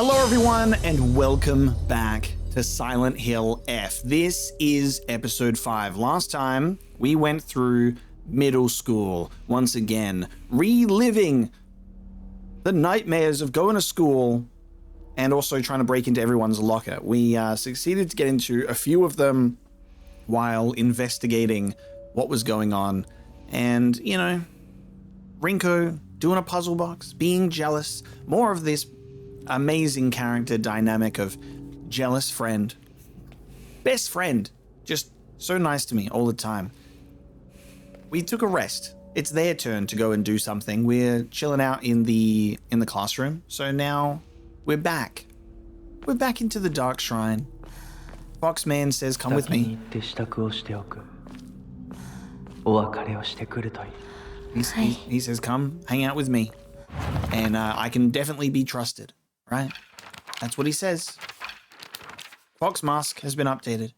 Hello everyone and welcome back to Silent Hill F. This is episode 5. Last time we went through middle school once again, reliving the nightmares of going to school and also trying to break into everyone's locker. We succeeded to get into a few of them while investigating what was going on. And, you know, Rinko doing a puzzle box, being jealous, more of this amazing character dynamic of jealous friend, best friend, just so nice to me all the time. We took a rest. It's their turn to go and do something. We're chilling out in the classroom. So now we're back. We're back into the dark shrine. Foxman says, come with me. He says, come hang out with me. And I can definitely be trusted, right? That's what he says. Fox Mask has been updated.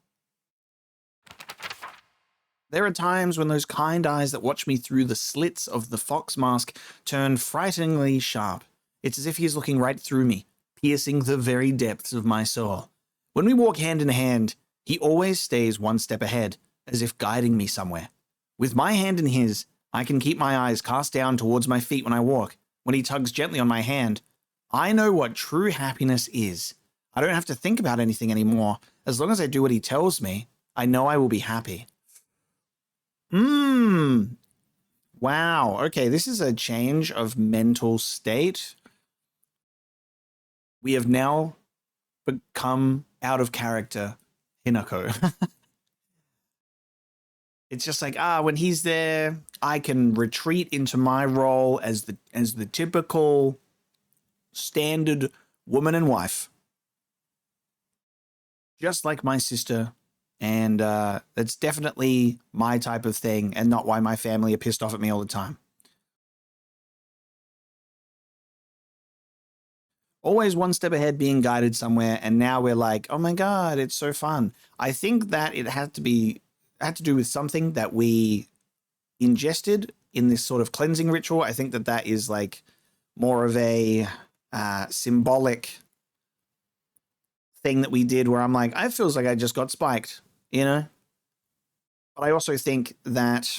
There are times when those kind eyes that watch me through the slits of the Fox Mask turn frighteningly sharp. It's as if he is looking right through me, piercing the very depths of my soul. When we walk hand in hand, he always stays one step ahead, as if guiding me somewhere. With my hand in his, I can keep my eyes cast down towards my feet when I walk. When he tugs gently on my hand, I know what true happiness is. I don't have to think about anything anymore. As long as I do what he tells me, I know I will be happy. Wow. Okay, this is a change of mental state. We have now become out of character Hinako. It's just like, when he's there, I can retreat into my role as the typical standard woman and wife. Just like my sister. And that's definitely my type of thing and not why my family are pissed off at me all the time. Always one step ahead, being guided somewhere, and now we're like, oh my god, it's so fun. I think that it had to do with something that we ingested in this sort of cleansing ritual. I think that is like more of a symbolic thing that we did where I'm like, I feels like I just got spiked, you know? But I also think that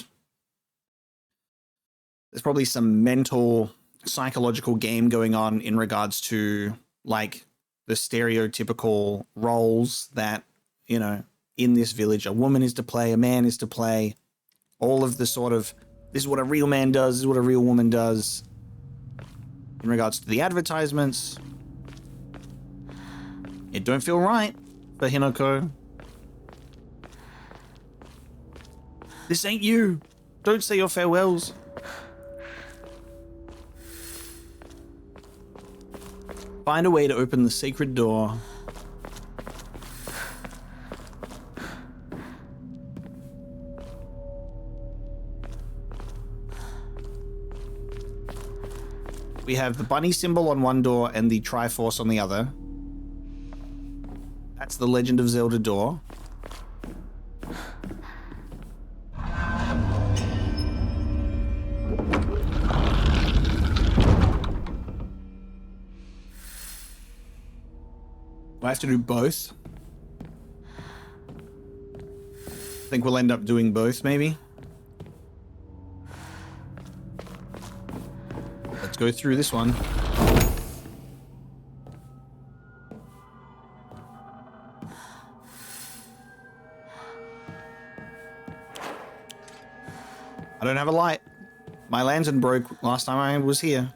there's probably some mental, psychological game going on in regards to like the stereotypical roles that, you know, in this village, a woman is to play, a man is to play, all of the sort of, this is what a real man does, this is what a real woman does. In regards to the advertisements, it don't feel right for Hinako. This ain't you. Don't say your farewells. Find a way to open the sacred door. We have the bunny symbol on one door and the Triforce on the other. That's the Legend of Zelda door. Do I have to do both? I think we'll end up doing both, maybe. Let's go through this one. I don't have a light. My lantern broke last time I was here.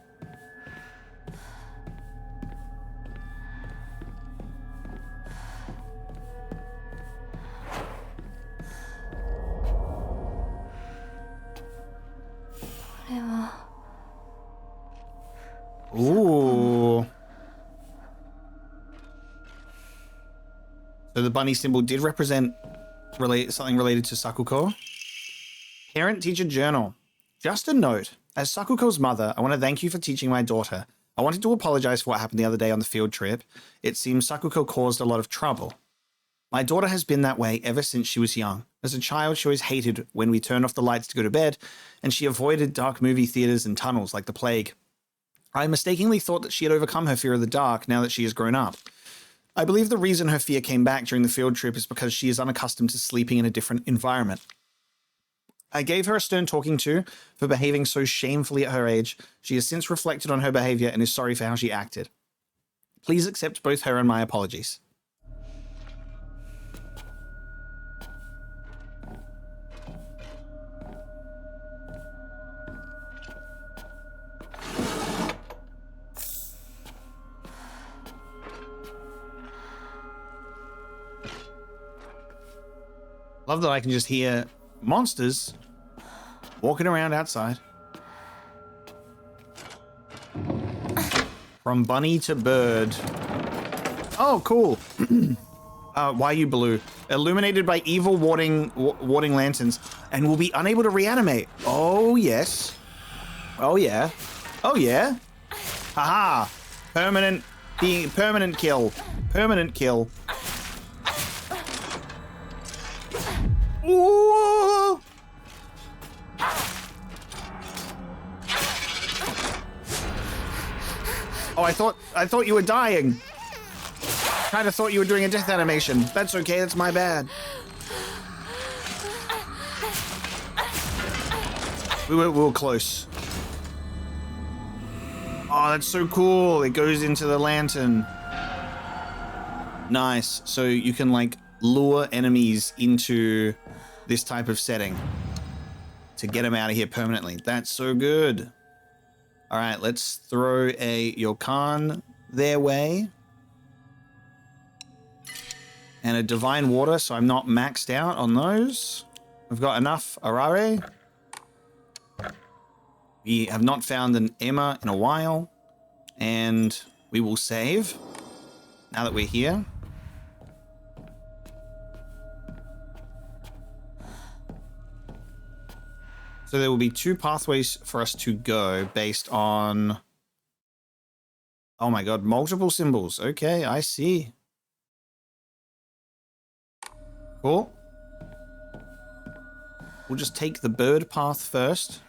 Ooh. So the bunny symbol did represent something related to Sakuko. Parent-teacher journal. Just a note. As Sakuko's mother, I want to thank you for teaching my daughter. I wanted to apologize for what happened the other day on the field trip. It seems Sakuko caused a lot of trouble. My daughter has been that way ever since she was young. As a child, she always hated when we turned off the lights to go to bed, and she avoided dark movie theaters and tunnels like the plague. I mistakenly thought that she had overcome her fear of the dark now that she has grown up. I believe the reason her fear came back during the field trip is because she is unaccustomed to sleeping in a different environment. I gave her a stern talking to for behaving so shamefully at her age. She has since reflected on her behavior and is sorry for how she acted. Please accept both her and my apologies. Love that I can just hear monsters walking around outside. From bunny to bird. Oh, cool. Why are you blue? Illuminated by evil warding lanterns and will be unable to reanimate. Oh, yes. Oh, yeah. Oh, yeah. Haha. Permanent kill. Permanent kill. Ooh. Oh, I thought you were dying. Kind of thought you were doing a death animation. That's okay, that's my bad. We were close. Oh, that's so cool. It goes into the lantern. Nice. So you can like lure enemies into this type of setting to get them out of here permanently. That's so good. All right, let's throw a Yokan their way. And a Divine Water, so I'm not maxed out on those. We've got enough Arare. We have not found an Emma in a while. And we will save now that we're here. So there will be 2 pathways for us to go based on... Oh my god, multiple symbols. Okay, I see. Cool. We'll just take the bird path first.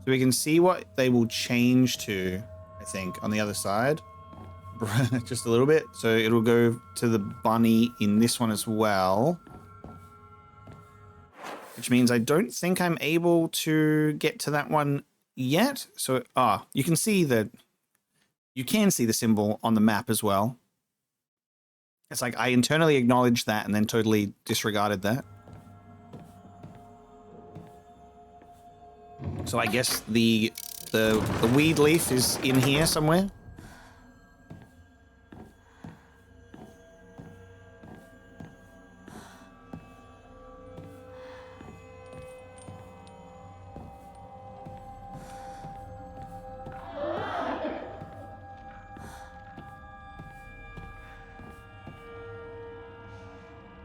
So we can see what they will change to, I think, on the other side. Just a little bit. So it'll go to the bunny in this one as well. Which means I don't think I'm able to get to that one yet. So, you can see that you can see the symbol on the map as well. It's like I internally acknowledged that and then totally disregarded that. So I guess the weed leaf is in here somewhere.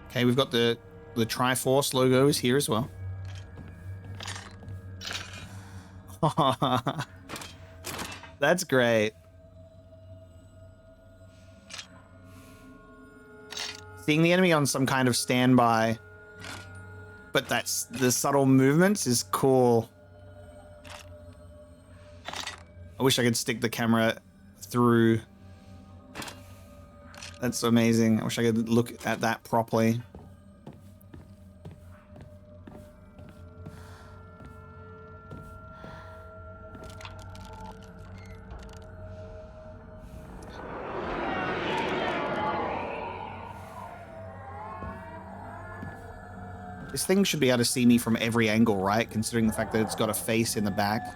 Okay, we've got the Triforce logo is here as well. That's great. Seeing the enemy on some kind of standby, but that's the subtle movements is cool. I wish I could stick the camera through. That's amazing. I wish I could look at that properly. This thing should be able to see me from every angle, right? Considering the fact that it's got a face in the back.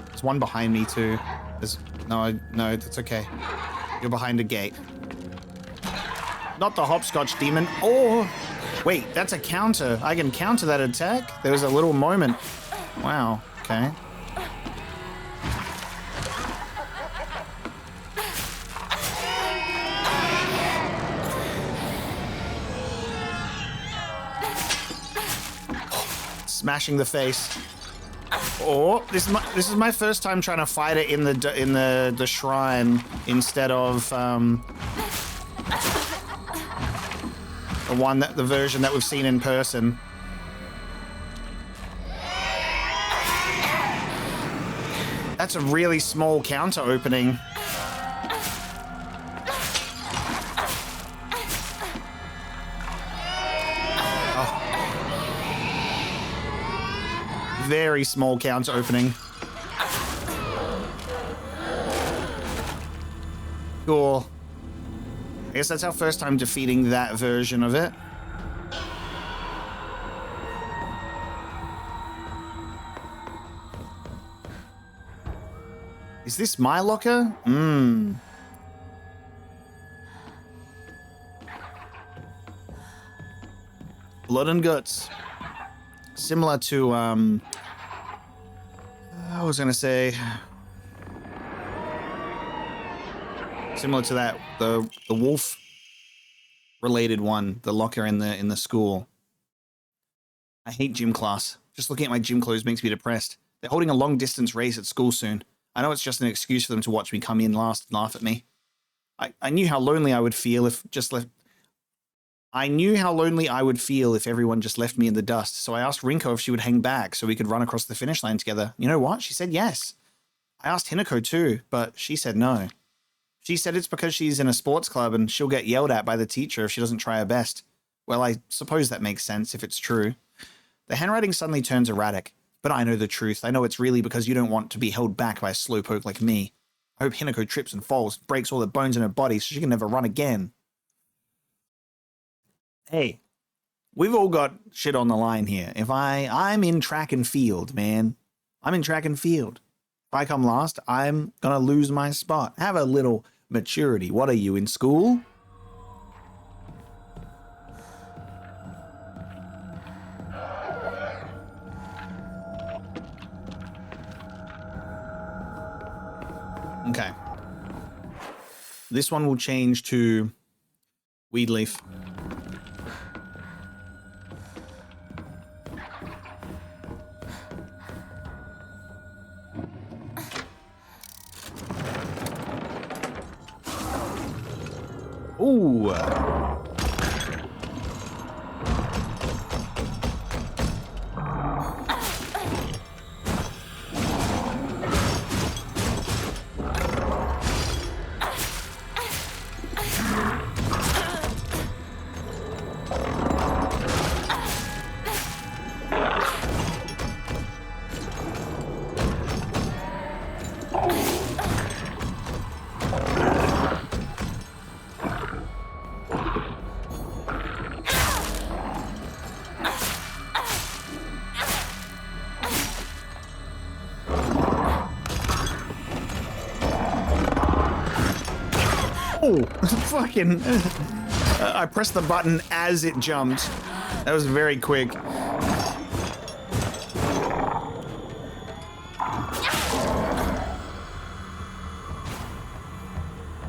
There's one behind me too. No, that's okay. You're behind a gate. Not the hopscotch demon. Oh, wait, that's a counter. I can counter that attack? There was a little moment. Wow, okay. Smashing the face. Oh, this is my first time trying to fight it in the shrine instead of the version that we've seen in person. That's a really small counter opening. Very small counter opening. Cool. I guess that's our first time defeating that version of it. Is this my locker? Blood and guts. Similar to, I was gonna say, similar to that, the wolf related one, the locker in the school. I hate gym class. Just looking at my gym clothes makes me depressed. They're holding a long distance race at school soon. I know it's just an excuse for them to watch me come in last and laugh at me. I knew how lonely I would feel if everyone just left me in the dust, so I asked Rinko if she would hang back so we could run across the finish line together. You know what? She said yes. I asked Hinako too, but she said no. She said it's because she's in a sports club and she'll get yelled at by the teacher if she doesn't try her best. Well, I suppose that makes sense if it's true. The handwriting suddenly turns erratic, but I know the truth. I know it's really because you don't want to be held back by a slowpoke like me. I hope Hinako trips and falls, breaks all the bones in her body so she can never run again. Hey, we've all got shit on the line here. I'm in track and field, man. I'm in track and field. If I come last, I'm gonna lose my spot. Have a little maturity. What are you, in school? Okay. This one will change to Weed Leaf. Ooh. Oh, fucking... I pressed the button as it jumped. That was very quick.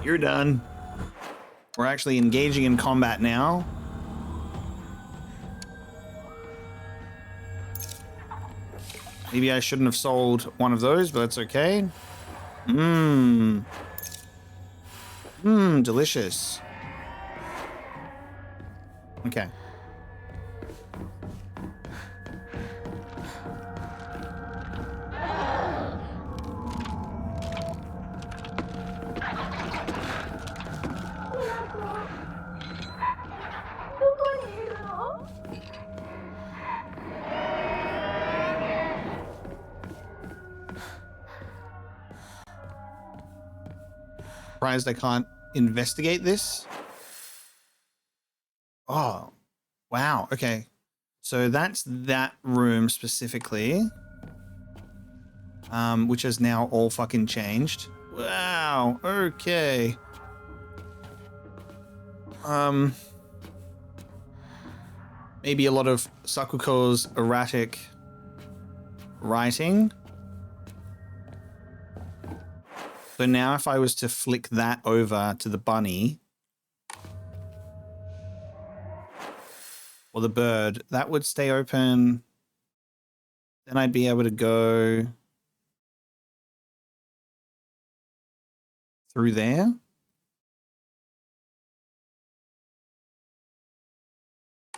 You're done. We're actually engaging in combat now. Maybe I shouldn't have sold one of those, but that's okay. Delicious. Okay. Surprised I can't investigate this. Oh, wow. Okay. So that's that room specifically. Which has now all fucking changed. Wow. Okay. Maybe a lot of Sakuko's erratic writing. So now if I was to flick that over to the bunny or the bird, that would stay open. then I'd be able to go through there.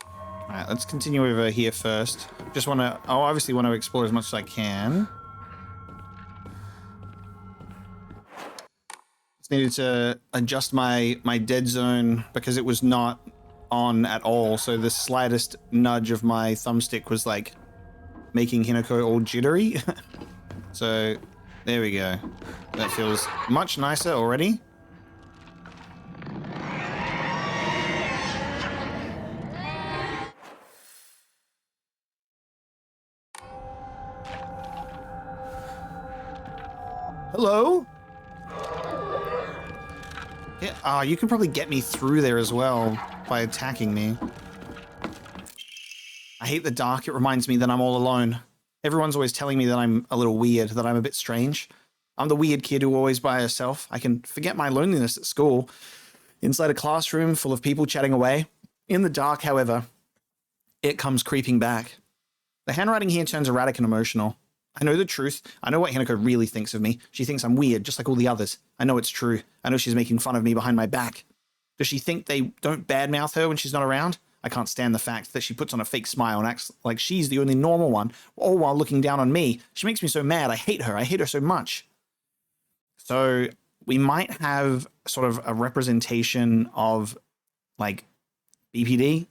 All right, let's continue over here first. Just want to, I obviously want to explore as much as I can. Just needed to adjust my dead zone because it was not on at all. So the slightest nudge of my thumbstick was like making Hinako all jittery. So there we go. That feels much nicer already. Hello? Yeah, you can probably get me through there as well by attacking me. I hate the dark. It reminds me that I'm all alone. Everyone's always telling me that I'm a little weird, that I'm a bit strange. I'm the weird kid who always by herself. I can forget my loneliness at school. Inside a classroom full of people chatting away. In the dark, however, it comes creeping back. The handwriting here turns erratic and emotional. I know the truth. I know what Hinako really thinks of me. She thinks I'm weird, just like all the others. I know it's true. I know she's making fun of me behind my back. Does she think they don't badmouth her when she's not around? I can't stand the fact that she puts on a fake smile and acts like she's the only normal one, all while looking down on me. She makes me so mad. I hate her. I hate her so much. So we might have sort of a representation of like BPD,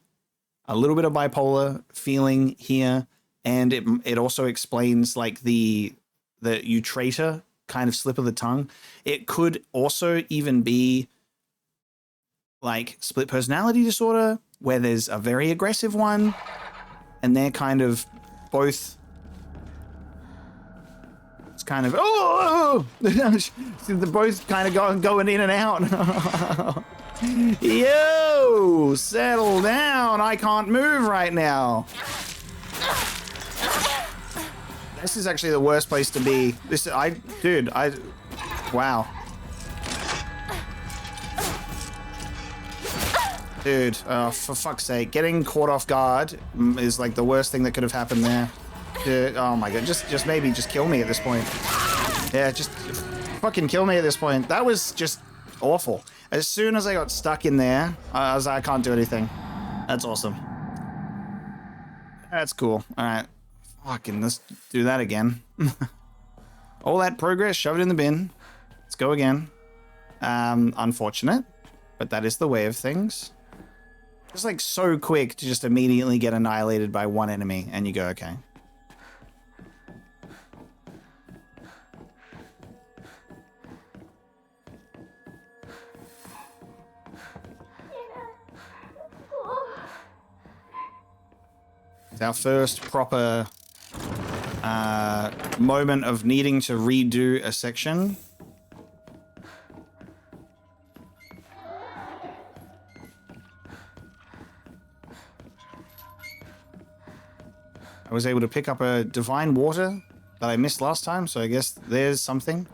a little bit of bipolar feeling here. And it also explains like the you traitor kind of slip of the tongue. It could also even be like split personality disorder, where there's a very aggressive one, and they're kind of both. It's kind of they're both kind of going in and out. Yo, settle down! I can't move right now. This is actually the worst place to be. Wow. Dude, for fuck's sake, getting caught off guard is like the worst thing that could have happened there. Dude, oh my god, just maybe just kill me at this point. Yeah, just fucking kill me at this point. That was just awful. As soon as I got stuck in there, I was like, I can't do anything. That's awesome. That's cool. All right. Fucking, let's do that again. All that progress, shove it in the bin. Let's go again. Unfortunate, but that is the way of things. It's like so quick to just immediately get annihilated by one enemy, and you go, okay. It's our first proper moment of needing to redo a section. I was able to pick up a divine water that I missed last time, so I guess there's something.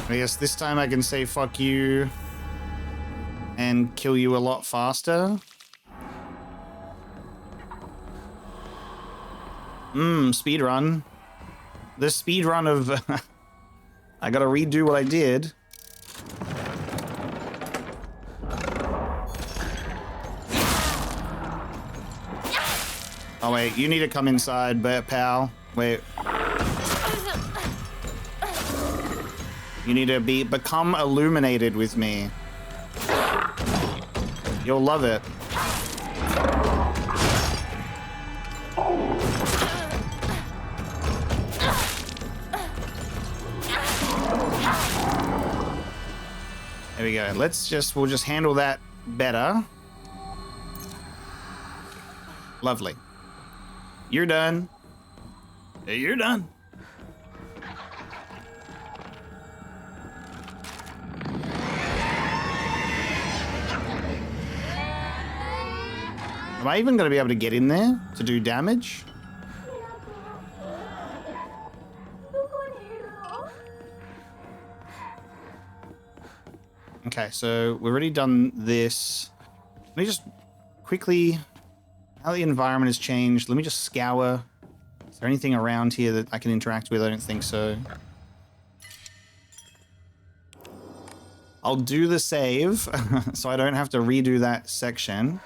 I guess this time I can say fuck you and kill you a lot faster. Speedrun. The speedrun of... I gotta redo what I did. Oh wait, you need to come inside, pal. Wait. You need to become illuminated with me. You'll love it. There we go. We'll just handle that better. Lovely. You're done. You're done. Am I even going to be able to get in there to do damage? Okay, so we've already done this. Let me just quickly, now the environment has changed, let me just scour. Is there anything around here that I can interact with? I don't think so. I'll do the save, so I don't have to redo that section.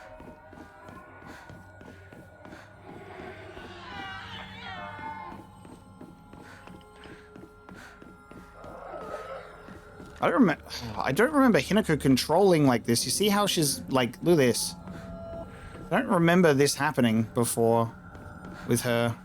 I don't remember Hinako controlling like this. You see how she's like, look at this. I don't remember this happening before with her.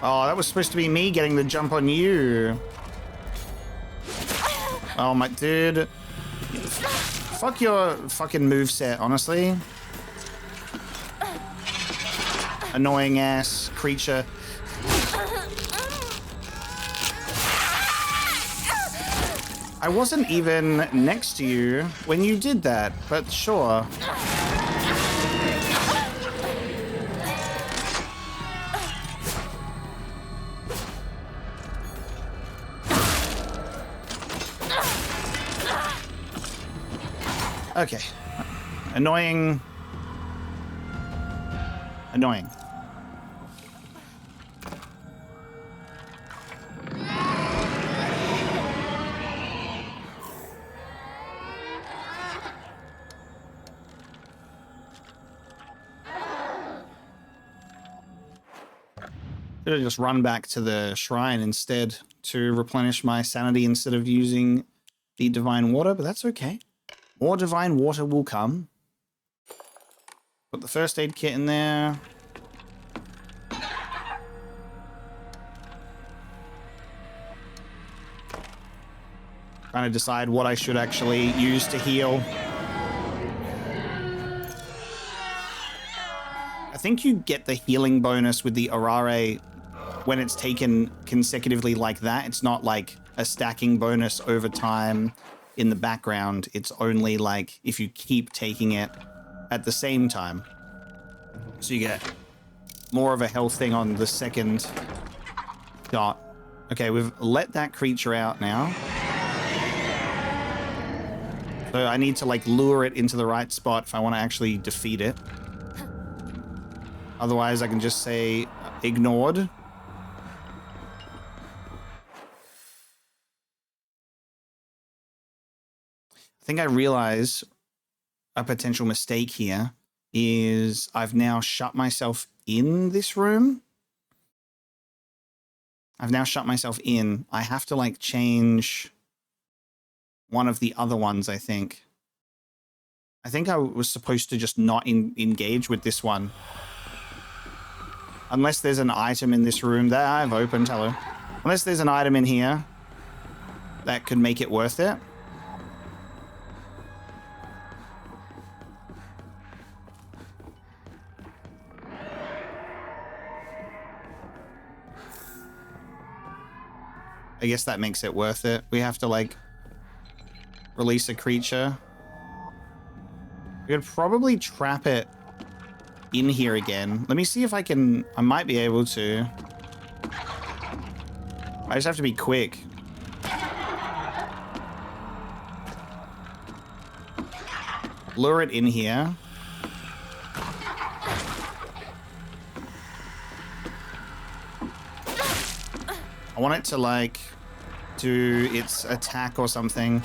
Oh, that was supposed to be me getting the jump on you. Oh my dude. Fuck your fucking moveset, honestly. Annoying ass creature. I wasn't even next to you when you did that, but sure. Okay. Annoying. Annoying. Should have just run back to the shrine instead to replenish my sanity instead of using the divine water, but that's okay. More divine water will come. Put the first aid kit in there. Trying to decide what I should actually use to heal. I think you get the healing bonus with the Arare when it's taken consecutively like that. It's not like a stacking bonus over time in the background. It's only like if you keep taking it at the same time. So you get more of a health thing on the second shot. Okay, we've let that creature out now. So I need to like lure it into the right spot if I want to actually defeat it. Otherwise I can just say ignored. I think I realize a potential mistake here is I've now shut myself in this room. I've now shut myself in. I have to like change one of the other ones, I think. I think I was supposed to just not engage with this one. Unless there's an item in this room that I've opened, hello. Unless there's an item in here that could make it worth it. I guess that makes it worth it. We have to like release a creature. We could probably trap it in here again. Let me see if I can. I might be able to. I just have to be quick. Lure it in here. I want it to like do its attack or something.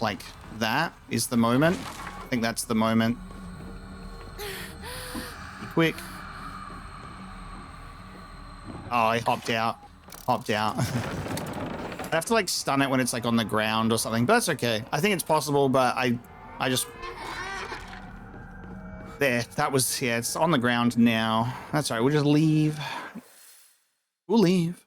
Like that is the moment. I think that's the moment. Be quick. Oh, I hopped out. Hopped out. I have to like stun it when it's like on the ground or something, but that's okay. I think it's possible, but I just... There, that was, yeah, it's on the ground now. That's all right, we'll just leave. We'll leave.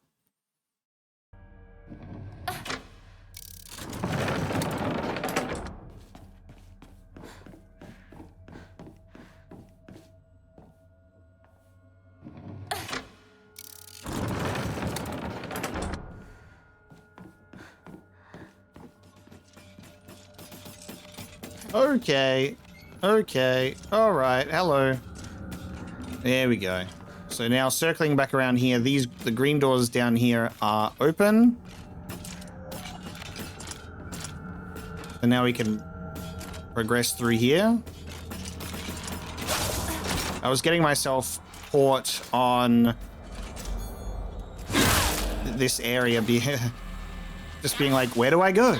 Okay. Okay. All right. Hello. There we go. So now circling back around here, the green doors down here are open. And now we can progress through here. I was getting myself caught on this area, just being like, where do I go?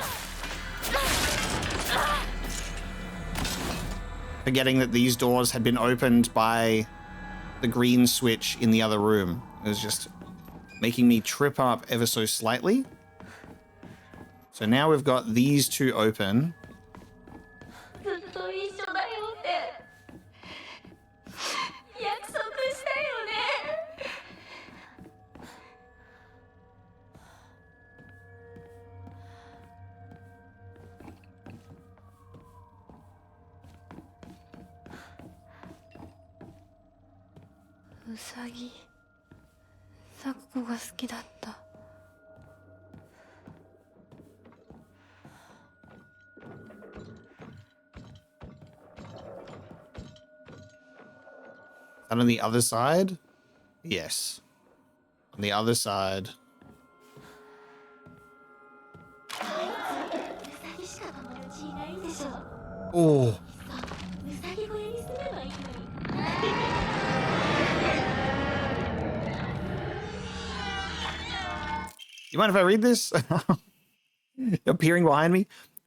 Forgetting that these doors had been opened by the green switch in the other room. It was just making me trip up ever so slightly. So now we've got these two open. And on the other side? Yes. On the other side. Oh. You mind if I read this? Appearing behind me.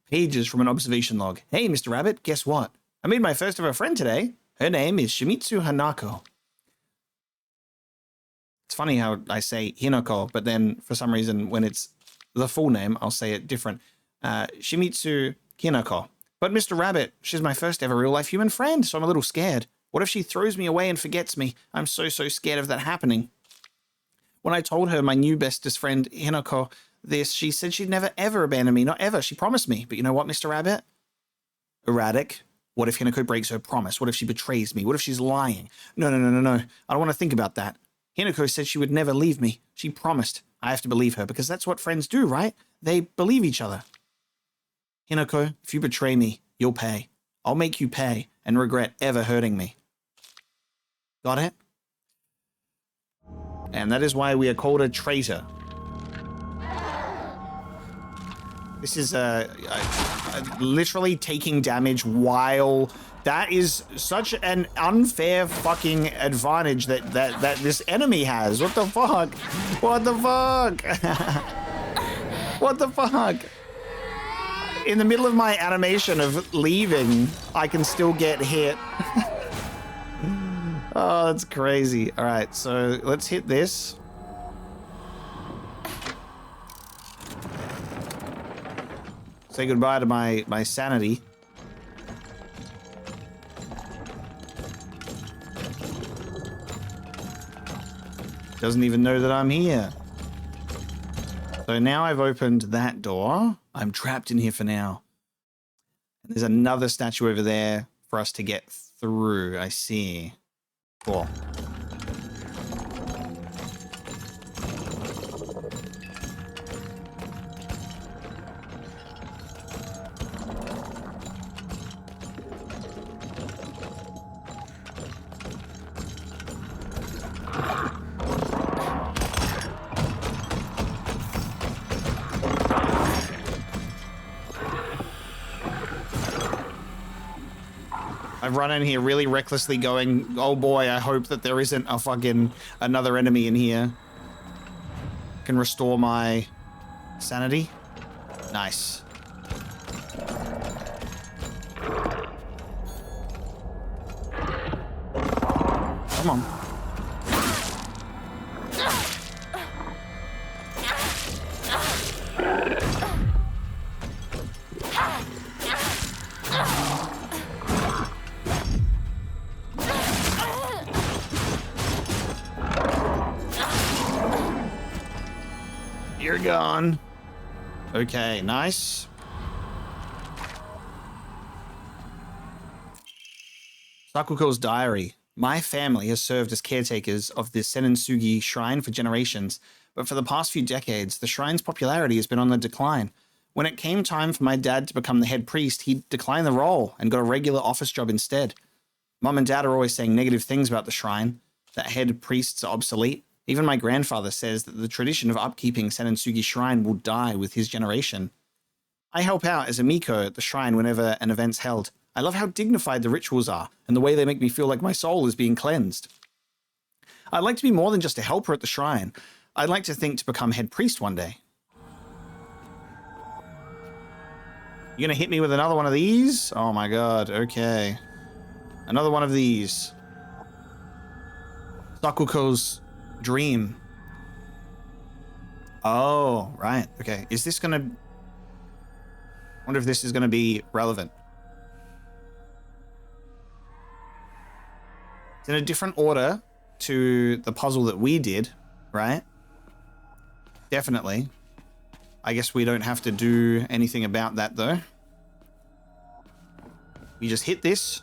Pages from an observation log. Hey, Mr. Rabbit, guess what? I made my first ever friend today. Her name is Shimizu Hanako. It's funny how I say Hinako, but then for some reason when it's the full name, I'll say it different. Shimizu Hinako. But Mr. Rabbit, she's my first ever real-life human friend, so I'm a little scared. What if she throws me away and forgets me? I'm so scared of that happening. When I told her, my new bestest friend, Hinako, this, she said she'd never ever abandon me, not ever. She promised me. But you know what, Mr. Rabbit? Erratic. What if Hinako breaks her promise? What if she betrays me? What if she's lying? No. I don't want to think about that. Hinako said she would never leave me. She promised. I have to believe her because that's what friends do, right? They believe each other. Hinako, if you betray me, you'll pay. I'll make you pay and regret ever hurting me. Got it? And that is why we are called a traitor. This is literally taking damage while... That is such an unfair fucking advantage that this enemy has. What the fuck? What the fuck? What the fuck? In the middle of my animation of leaving, I can still get hit. Oh, that's crazy. All right, so let's hit this. Say goodbye to my sanity. Doesn't even know that I'm here. So now I've opened that door. I'm trapped in here for now. There's another statue over there for us to get through. I see. Cool. I've run in here really recklessly going, oh boy, I hope that there isn't a fucking another enemy in here. Can restore my sanity. Nice. Come on. You're gone. Okay, nice. Sakuko's diary. My family has served as caretakers of the Senensugi shrine for generations, but for the past few decades, the shrine's popularity has been on the decline. When it came time for my dad to become the head priest, he declined the role and got a regular office job instead. Mum and Dad are always saying negative things about the shrine, that head priests are obsolete. Even my grandfather says that the tradition of upkeeping Senensugi Shrine will die with his generation. I help out as a Miko at the shrine whenever an event's held. I love how dignified the rituals are and the way they make me feel like my soul is being cleansed. I'd like to be more than just a helper at the shrine. I'd like to think to become head priest one day. You gonna hit me with another one of these? Oh my god, okay. Another one of these. Sakuko's dream. Oh, right. Okay. Is this gonna... I wonder if this is gonna be relevant. It's in a different order to the puzzle that we did, right? Definitely. I guess we don't have to do anything about that, though. We just hit this.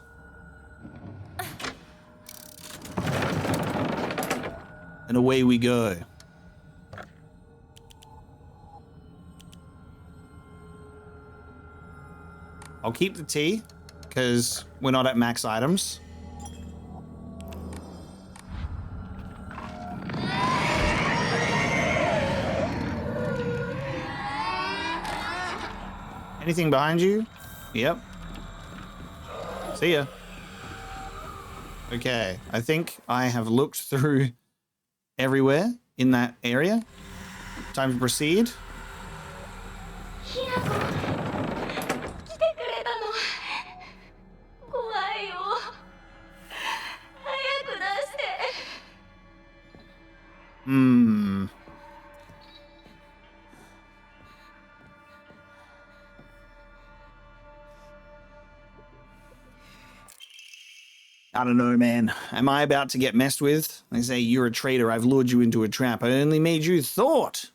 And away we go. I'll keep the T, because we're not at max items. Anything behind you? Yep. See ya. Okay, I think I have looked through everywhere in that area. Time to proceed. I don't know, man. Am I about to get messed with? They say, you're a traitor. I've lured you into a trap. I only made you thought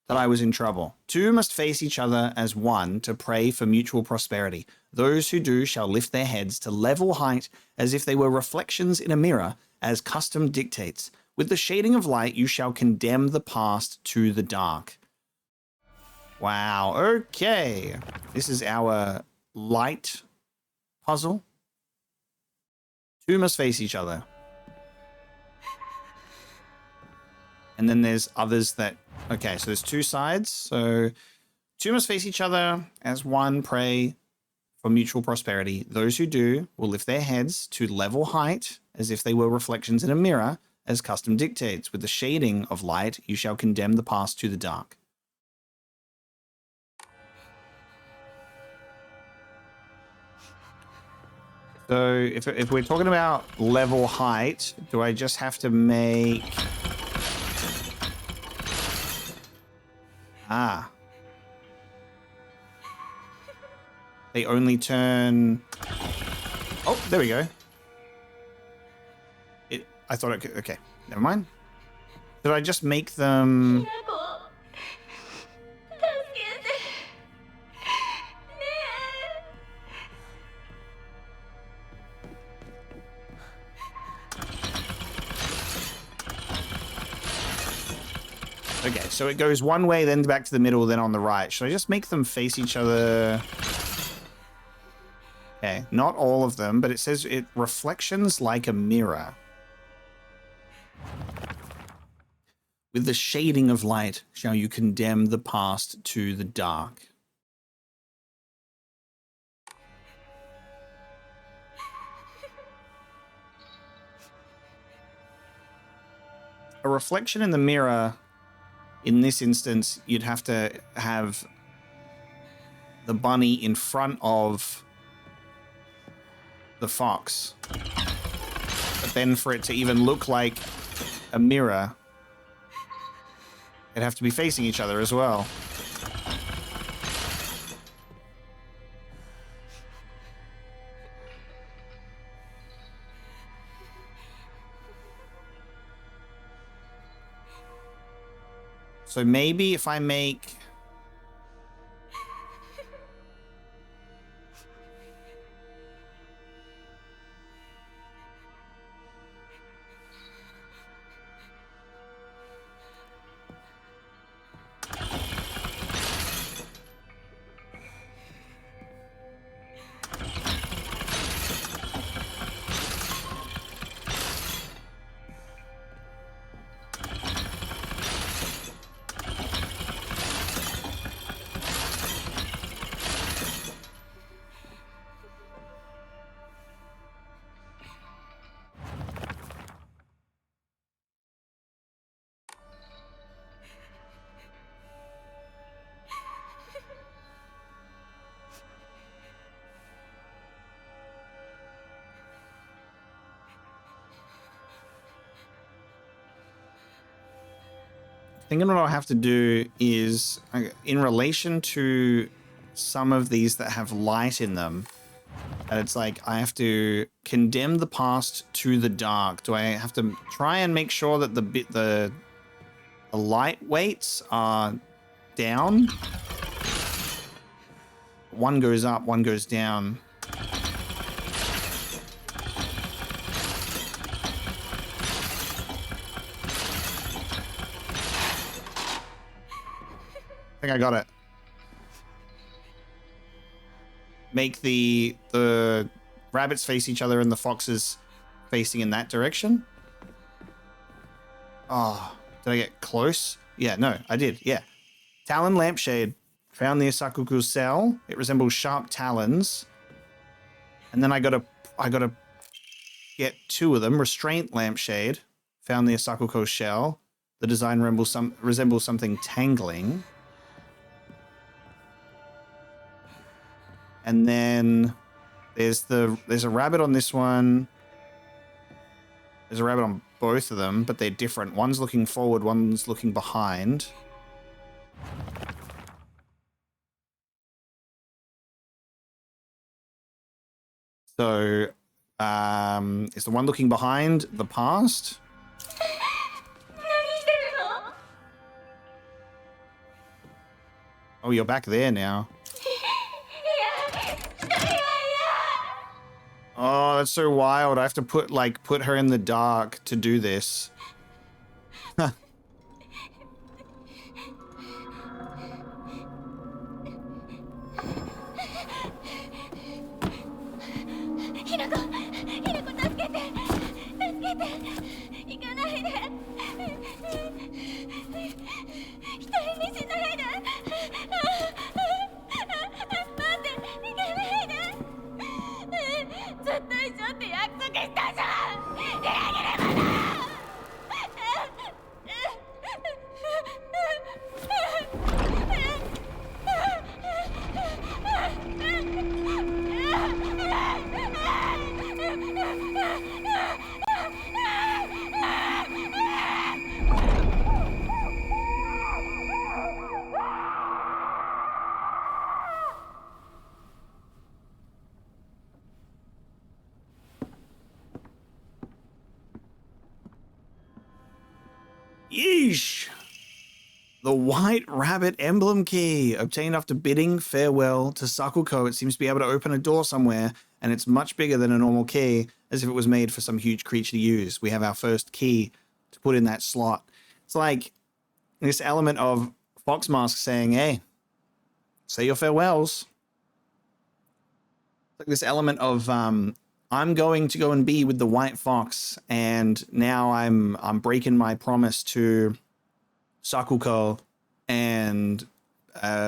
that I was in trouble. Two must face each other as one to pray for mutual prosperity. Those who do shall lift their heads to level height as if they were reflections in a mirror, as custom dictates. With the shading of light, you shall condemn the past to the dark. Wow. Okay. This is our light puzzle. Two must face each other. And then there's others that... Okay, so there's two sides. So two must face each other as one, pray for mutual prosperity. Those who do will lift their heads to level height as if they were reflections in a mirror, as custom dictates. With the shading of light, you shall condemn the past to the dark. So if we're talking about level height, do I just have to make... Ah. They only turn... Oh, there we go. I thought it could... Okay, never mind. Did I just make them... Okay, so it goes one way, then back to the middle, then on the right. Should I just make them face each other? Okay, not all of them, but it says it reflections like a mirror. With the shading of light shall you condemn the past to the dark. A reflection in the mirror... In this instance, you'd have to have the bunny in front of the fox. But then for it to even look like a mirror, it'd have to be facing each other as well. So maybe if I make... think what I'll have to do is, in relation to some of these that have light in them, and it's like I have to condemn the past to the dark. Do I have to try and make sure that the light weights are down? One goes up, one goes down. I think I got it. Make the rabbits face each other and the foxes facing in that direction. Oh, did I get close? Yeah, no, I did. Yeah. Talon lampshade. Found the Asakuko's cell. It resembles sharp talons. And then I gotta get two of them. Restraint lampshade. Found the Asakuko's shell. The design resembles something tangling. And then there's a rabbit on this one. There's a rabbit on both of them, but they're different. One's looking forward, one's looking behind. So, is the one looking behind the past? Oh, you're back there now. Oh, that's so wild. I have to put her in the dark to do this. Huh. Yeesh! The White Rabbit Emblem Key. Obtained after bidding farewell to Sakuko. It seems to be able to open a door somewhere, and it's much bigger than a normal key, as if it was made for some huge creature to use. We have our first key to put in that slot. It's like this element of Foxmask saying, hey, say your farewells. It's like this element of, I'm going to go and be with the White Fox, and now I'm breaking my promise to Sakuko and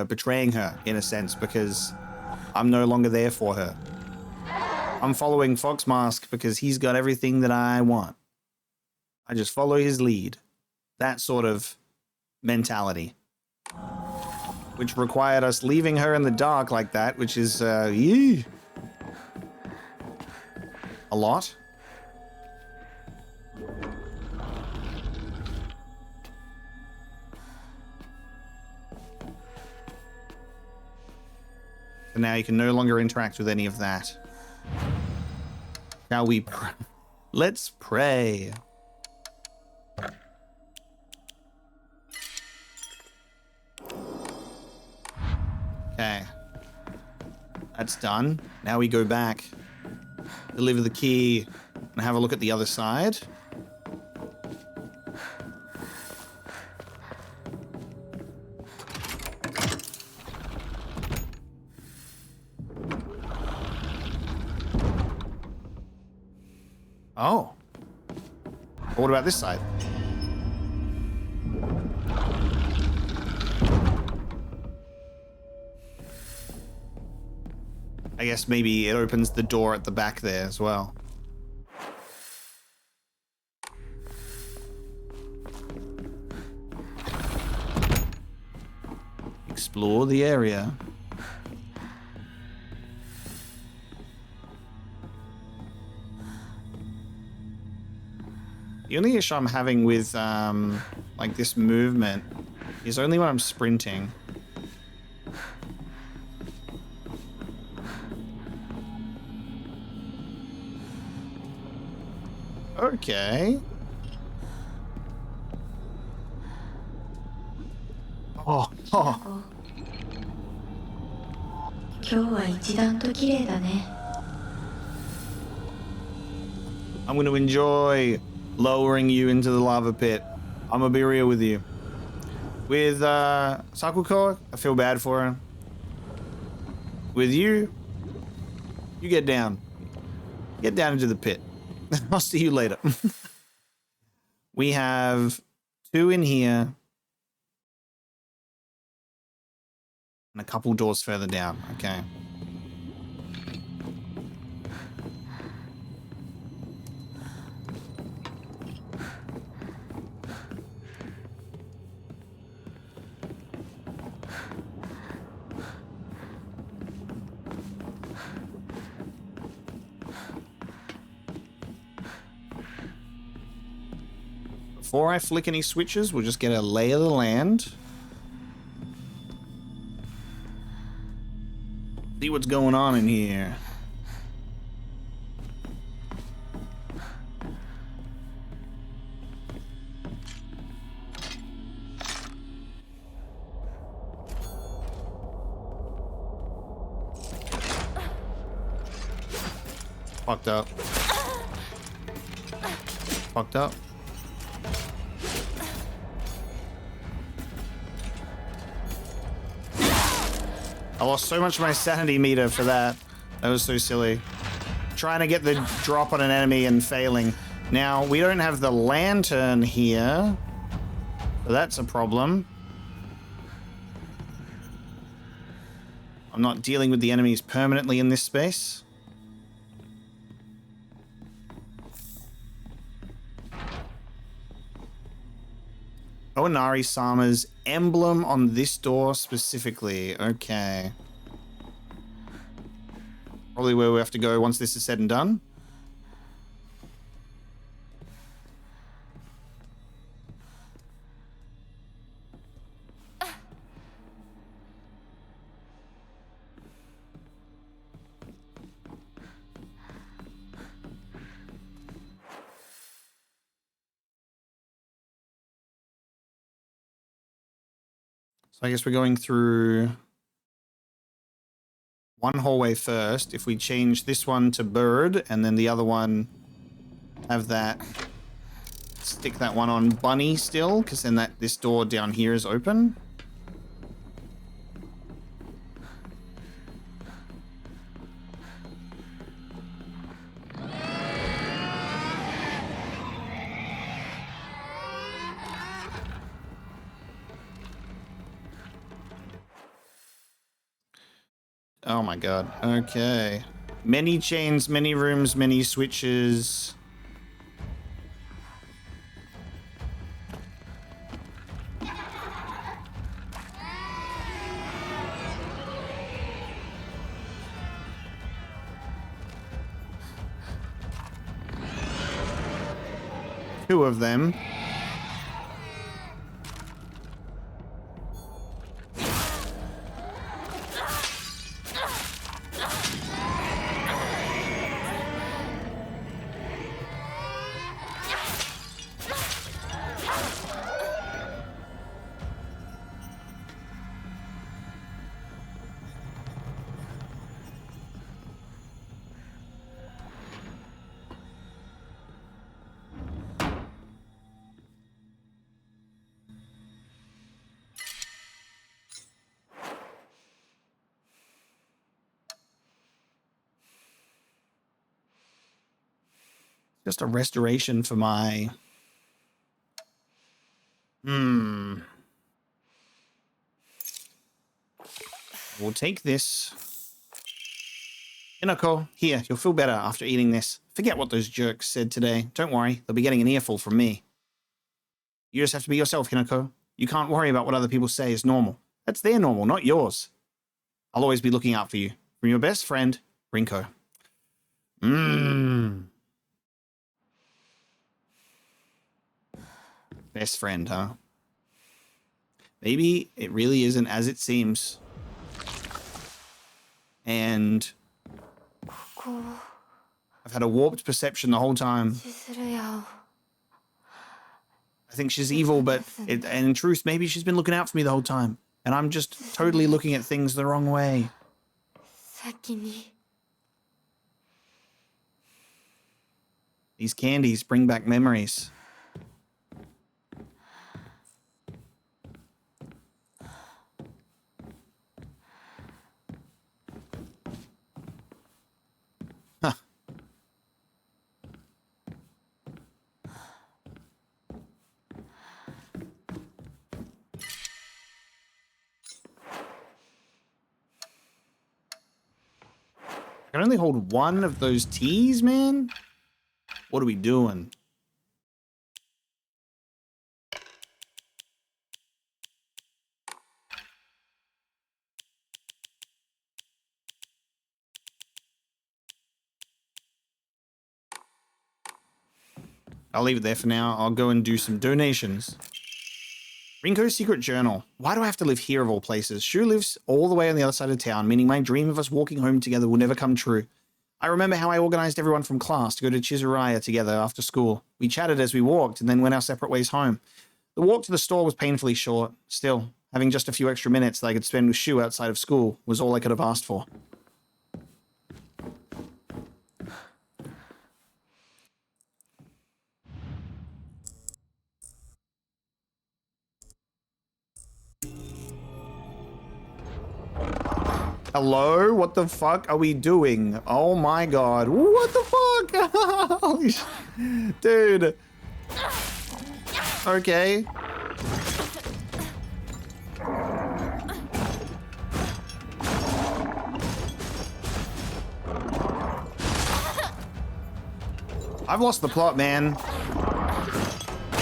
betraying her, in a sense, because I'm no longer there for her. I'm following Foxmask because he's got everything that I want. I just follow his lead. That sort of mentality. Which required us leaving her in the dark like that, which is, a lot. So now you can no longer interact with any of that. Shall we let's pray. Okay. That's done. Now we go back, deliver the key, and have a look at the other side. Oh. What about this side? I guess maybe it opens the door at the back there as well. Explore the area. The only issue I'm having with like this movement is only when I'm sprinting. Okay. Oh, oh. 今日は一段と綺麗だね。I'm going to enjoy lowering you into the lava pit. I'm going to be real with you. With Sakuko, I feel bad for her. With you, you get down. Get down into the pit. I'll see you later. We have 2 in here. And a couple doors further down. Okay. Before I flick any switches, we'll just get a lay of the land. See what's going on in here. Fucked up. Fucked up. I lost so much of my sanity meter for that. That was so silly. Trying to get the drop on an enemy and failing. Now, we don't have the lantern here. So that's a problem. I'm not dealing with the enemies permanently in this space. Onari-sama's emblem on this door specifically. Okay. Probably where we have to go once this is said and done. So I guess we're going through one hallway first. If we change this one to bird and then the other one have that, stick that one on bunny still, because then this door down here is open. Oh my god. Okay. Many chains, many rooms, many switches. Two of them. Just a restoration for my... We'll take this. Inoko, here, you'll feel better after eating this. Forget what those jerks said today. Don't worry, they'll be getting an earful from me. You just have to be yourself, Hinako. You can't worry about what other people say is normal. That's their normal, not yours. I'll always be looking out for you. From your best friend, Rinko. Best friend, huh? Maybe it really isn't as it seems. And こ I've had a warped perception the whole time. うするよ I think she's evil, but and in truth, maybe she's been looking out for me the whole time. And I'm just totally looking at things the wrong way. 先に These candies bring back memories. Huh. I can only hold one of those teas, man. What are we doing? I'll leave it there for now. I'll go and do some donations. Rinko's secret journal. Why do I have to live here of all places? Shu lives all the way on the other side of town, meaning my dream of us walking home together will never come true. I remember how I organized everyone from class to go to Chizuraya together after school. We chatted as we walked and then went our separate ways home. The walk to the store was painfully short. Still, having just a few extra minutes that I could spend with Shu outside of school was all I could have asked for. Hello? What the fuck are we doing? Oh my god. What the fuck? Holy dude. Okay. I've lost the plot, man.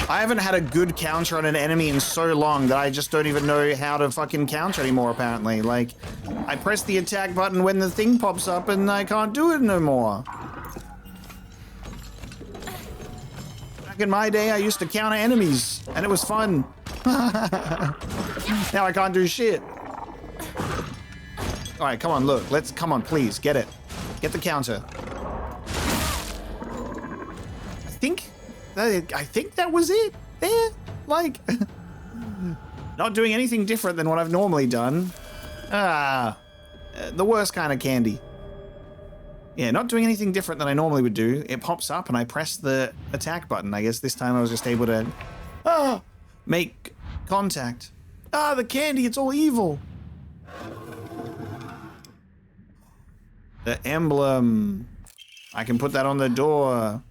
I haven't had a good counter on an enemy in so long that I just don't even know how to fucking counter anymore, apparently. Like, I press the attack button when the thing pops up and I can't do it no more. Back in my day, I used to counter enemies, and it was fun. Now I can't do shit. Alright, come on, look. Come on, please, get it. Get the counter. I think that was it. There, like, not doing anything different than what I've normally done. The worst kind of candy. Yeah, not doing anything different than I normally would do. It pops up and I press the attack button. I guess this time I was just able to, make contact. The candy, it's all evil. The emblem. I can put that on the door.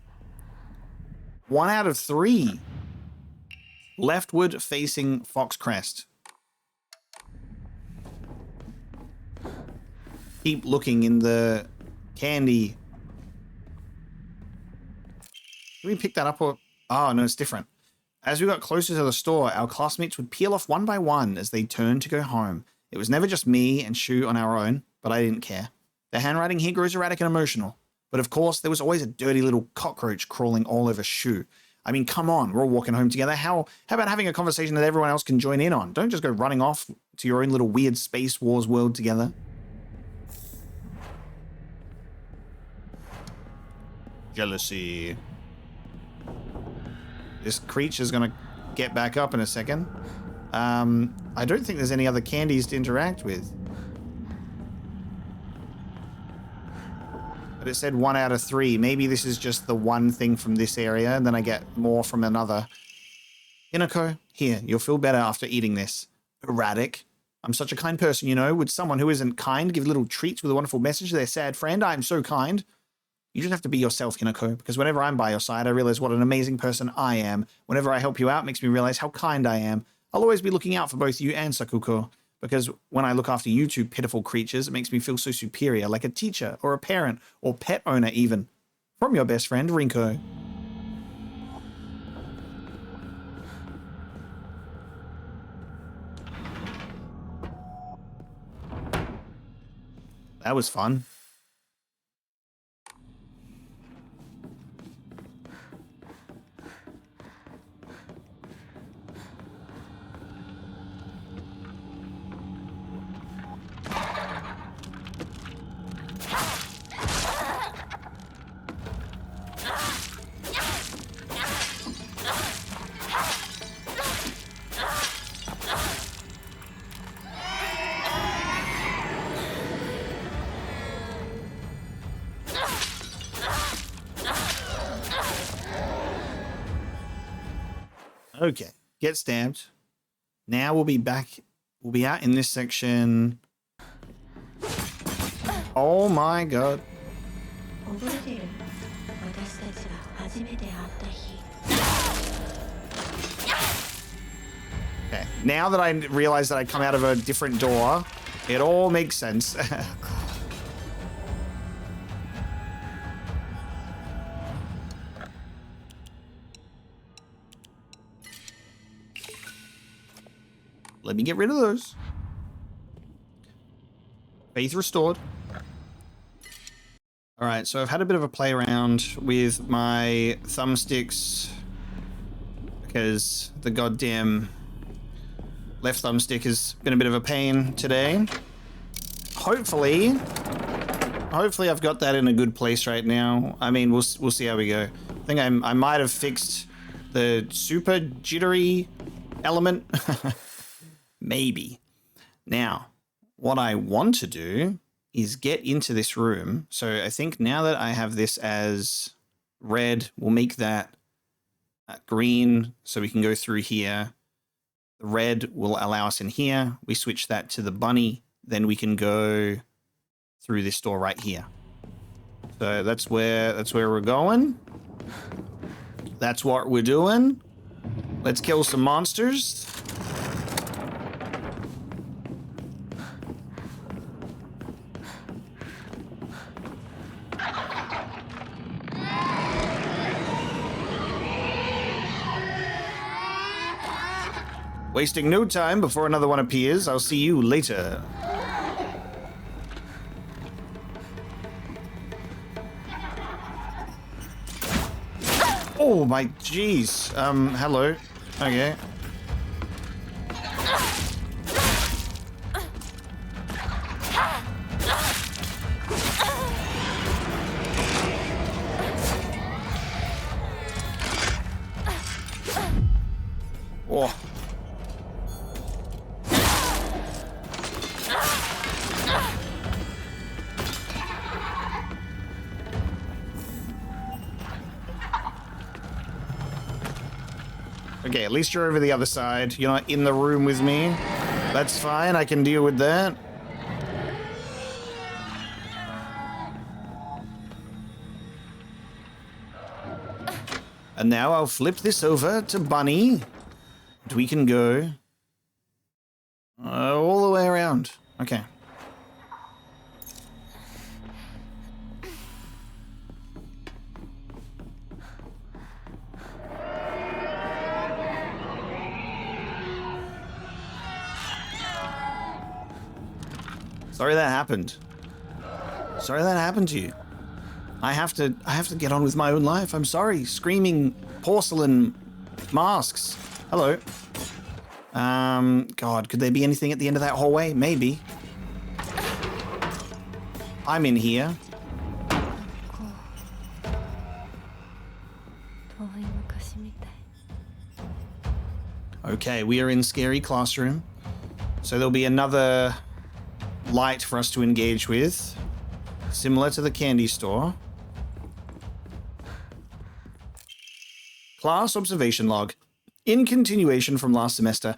1 out of 3. Leftward facing Foxcrest. Keep looking in the candy. Can we pick that up or... Oh, no, it's different. As we got closer to the store, our classmates would peel off one by one as they turned to go home. It was never just me and Shu on our own, but I didn't care. The handwriting here grows erratic and emotional. But of course, there was always a dirty little cockroach crawling all over Shu. I mean, come on, we're all walking home together. How about having a conversation that everyone else can join in on? Don't just go running off to your own little weird Space Wars world together. Jealousy. This creature's gonna get back up in a second. I don't think there's any other candies to interact with. But it said 1 out of 3. Maybe this is just the one thing from this area, and then I get more from another. Hinako, here, you'll feel better after eating this. Erratic. I'm such a kind person, you know. Would someone who isn't kind give little treats with a wonderful message to their sad friend? I'm so kind. You just have to be yourself, Hinako, because whenever I'm by your side, I realize what an amazing person I am. Whenever I help you out, it makes me realize how kind I am. I'll always be looking out for both you and Sakuko. Because when I look after you two pitiful creatures, it makes me feel so superior, like a teacher, or a parent, or pet owner even. From your best friend, Rinko. That was fun. Okay. Get stabbed. Now we'll be back. We'll be out in this section. Oh my god. Okay. Now that I realize that I come out of a different door, it all makes sense. Let me get rid of those. Faith restored. All right, so I've had a bit of a play around with my thumbsticks because the goddamn left thumbstick has been a bit of a pain today. Hopefully I've got that in a good place right now. I mean, we'll see how we go. I think I might have fixed the super jittery element. Maybe. Now, what I want to do is get into this room. So I think now that I have this as red, we'll make that green so we can go through here. The red will allow us in here. We switch that to the bunny. Then we can go through this door right here. So that's where we're going. That's what we're doing. Let's kill some monsters. Wasting no time before another one appears. I'll see you later. Oh my jeez. Hello. Okay. Oh. Okay, at least you're over the other side. You're not in the room with me. That's fine, I can deal with that. And now I'll flip this over to Bunny. And we can go all the way around. Okay. Sorry that happened. Sorry that happened to you. I have to get on with my own life. I'm sorry. Screaming porcelain masks. Hello. God, could there be anything at the end of that hallway? Maybe. I'm in here. Okay, we are in scary classroom. So there'll be another light for us to engage with, similar to the candy store. Class observation log. In continuation from last semester,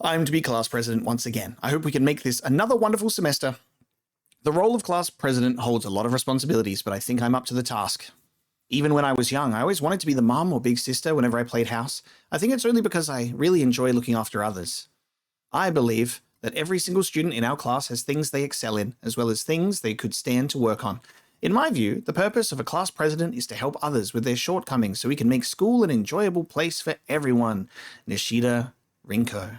I'm to be class president once again. I hope we can make this another wonderful semester. The role of class president holds a lot of responsibilities, but I think I'm up to the task. Even when I was young, I always wanted to be the mum or big sister whenever I played house. I think it's only because I really enjoy looking after others. I believe that every single student in our class has things they excel in, as well as things they could stand to work on. In my view, the purpose of a class president is to help others with their shortcomings so we can make school an enjoyable place for everyone. Nishida Rinko.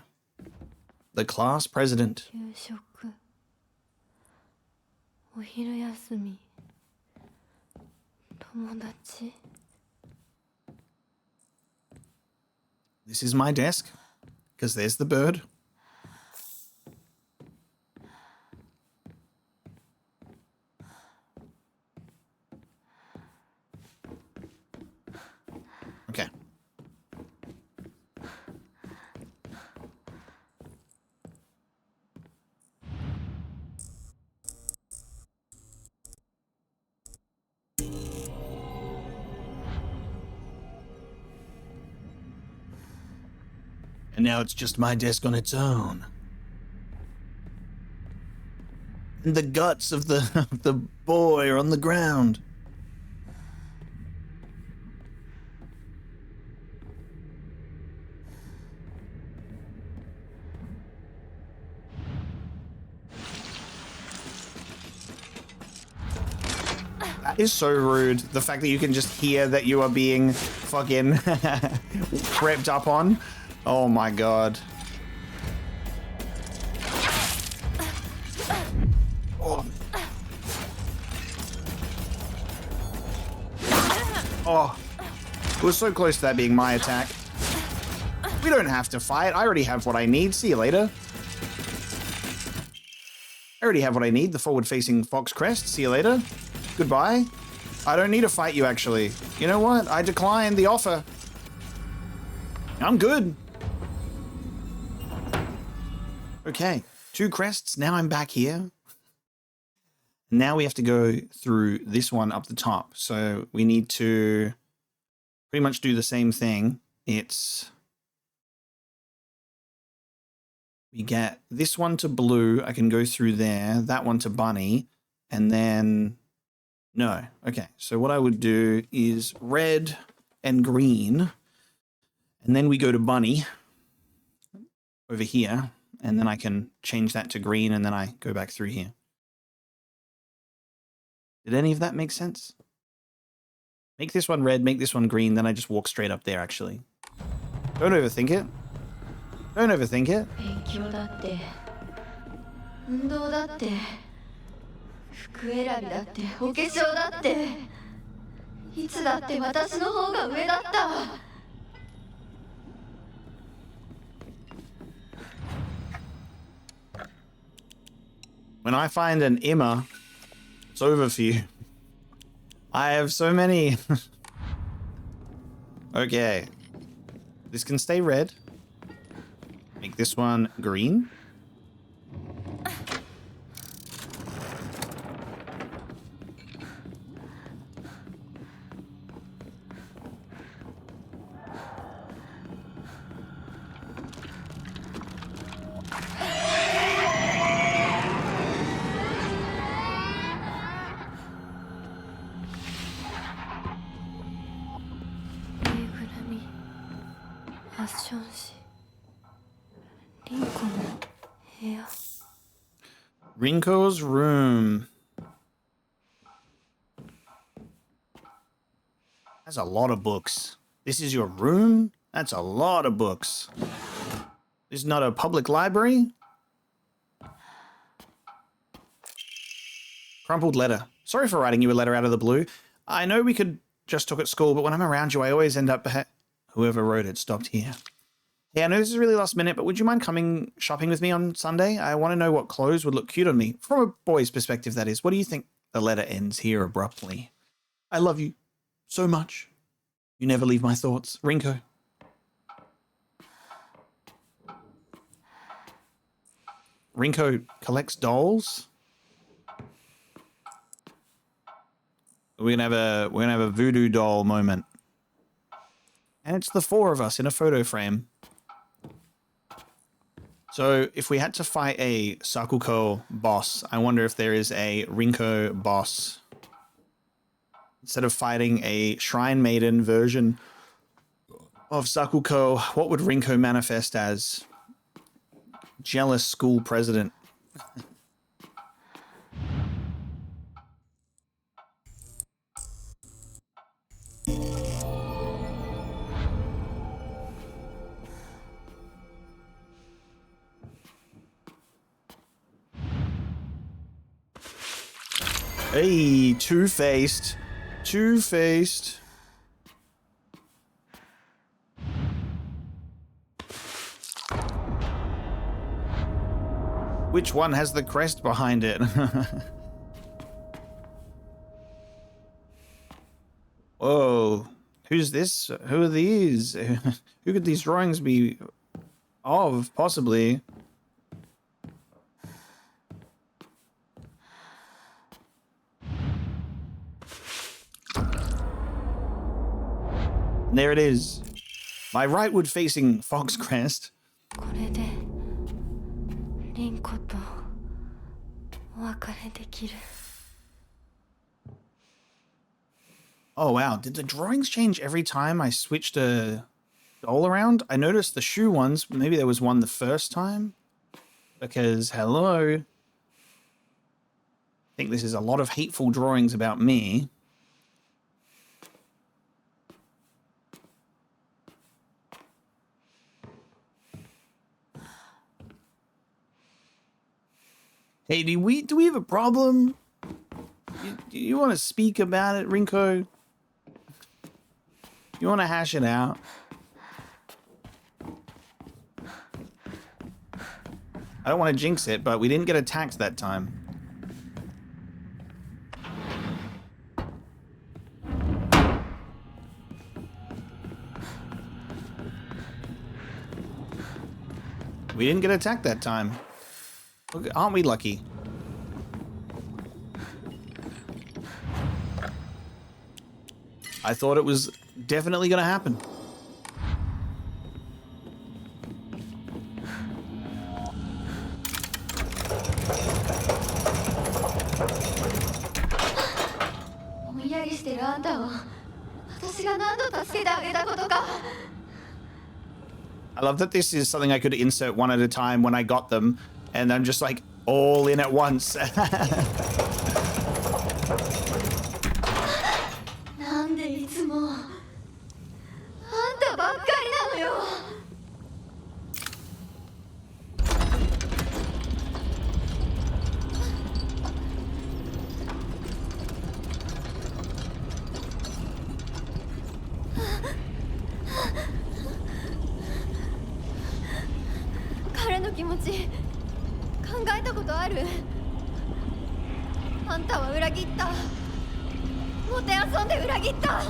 The class president. 給食お昼休み友達 This is my desk, because there's the bird. Okay. And now it's just my desk on its own. And the guts of the boy are on the ground. That is so rude. The fact that you can just hear that you are being fucking crept up on. Oh my god. Oh. Oh. It was so close to that being my attack. We don't have to fight. I already have what I need. See you later. I already have what I need. The forward-facing fox crest. See you later. Goodbye. I don't need to fight you, actually. You know what? I declined the offer. I'm good. Okay. 2 crests. Now I'm back here. Now we have to go through this one up the top. So we need to pretty much do the same thing. We get this one to blue. I can go through there. That one to bunny. And then... No. Okay. So what I would do is red and green. And then we go to bunny over here. And then I can change that to green. And then I go back through here. Did any of that make sense? Make this one red, make this one green. Then I just walk straight up there, actually. Don't overthink it. Don't overthink it. 服選びだってお化粧だっていつだって私の方が上だった。 When I find an Imma, it's over for you. I have so many. Okay. This can stay red. Make this one green. Rinko's room. That's a lot of books. This is your room? That's a lot of books. This is not a public library? Crumpled letter. Sorry for writing you a letter out of the blue. I know we could just talk at school, but when I'm around you, I always end up... Whoever wrote it stopped here. Yeah, I know this is really last minute, but would you mind coming shopping with me on Sunday? I want to know what clothes would look cute on me. From a boy's perspective, that is. What do you think? The letter ends here abruptly. I love you so much. You never leave my thoughts. Rinko. Rinko collects dolls? We're gonna have a voodoo doll moment. And it's the 4 of us in a photo frame. So if we had to fight a Sakuko boss, I wonder if there is a Rinko boss. Instead of fighting a Shrine Maiden version of Sakuko, what would Rinko manifest as? Jealous school president. Hey, two-faced. Two-faced. Which one has the crest behind it? Whoa. Who's this? Who are these? Who could these drawings be of, possibly? There it is. My rightward facing fox crest. これで凛子とお別れできる。 Oh wow, did the drawings change every time I switched a doll around? I noticed the shoe ones, maybe there was one the first time? Because, hello. I think this is a lot of hateful drawings about me. Hey, do we have a problem? Do you want to speak about it, Rinko? You want to hash it out? I don't want to jinx it, but we didn't get attacked that time. We didn't get attacked that time. Look, aren't we lucky? I thought it was definitely going to happen. I love that this is something I could insert one at a time when I got them, and I'm just like all in at once. なんでいつもあんたばっかりなのよ。彼の気持ち考えたことある？あんたは裏切った。もてあそんで裏切った。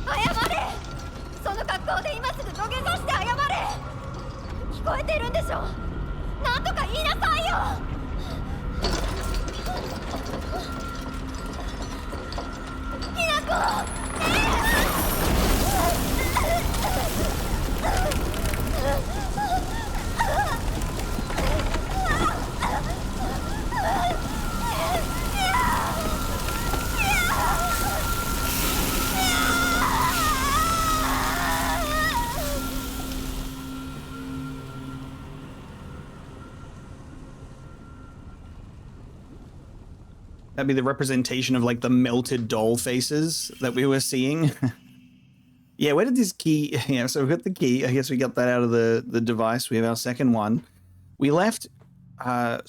謝れ。その格好で今すぐ土下座して謝れ。聞こえてるんでしょ。なんとか言いなさいよ。ひなこ。That'd be the representation of like the melted doll faces that we were seeing. Yeah, where did this key... Yeah, so we've got the key. I guess we got that out of the device. We have our second one. We left Sakuko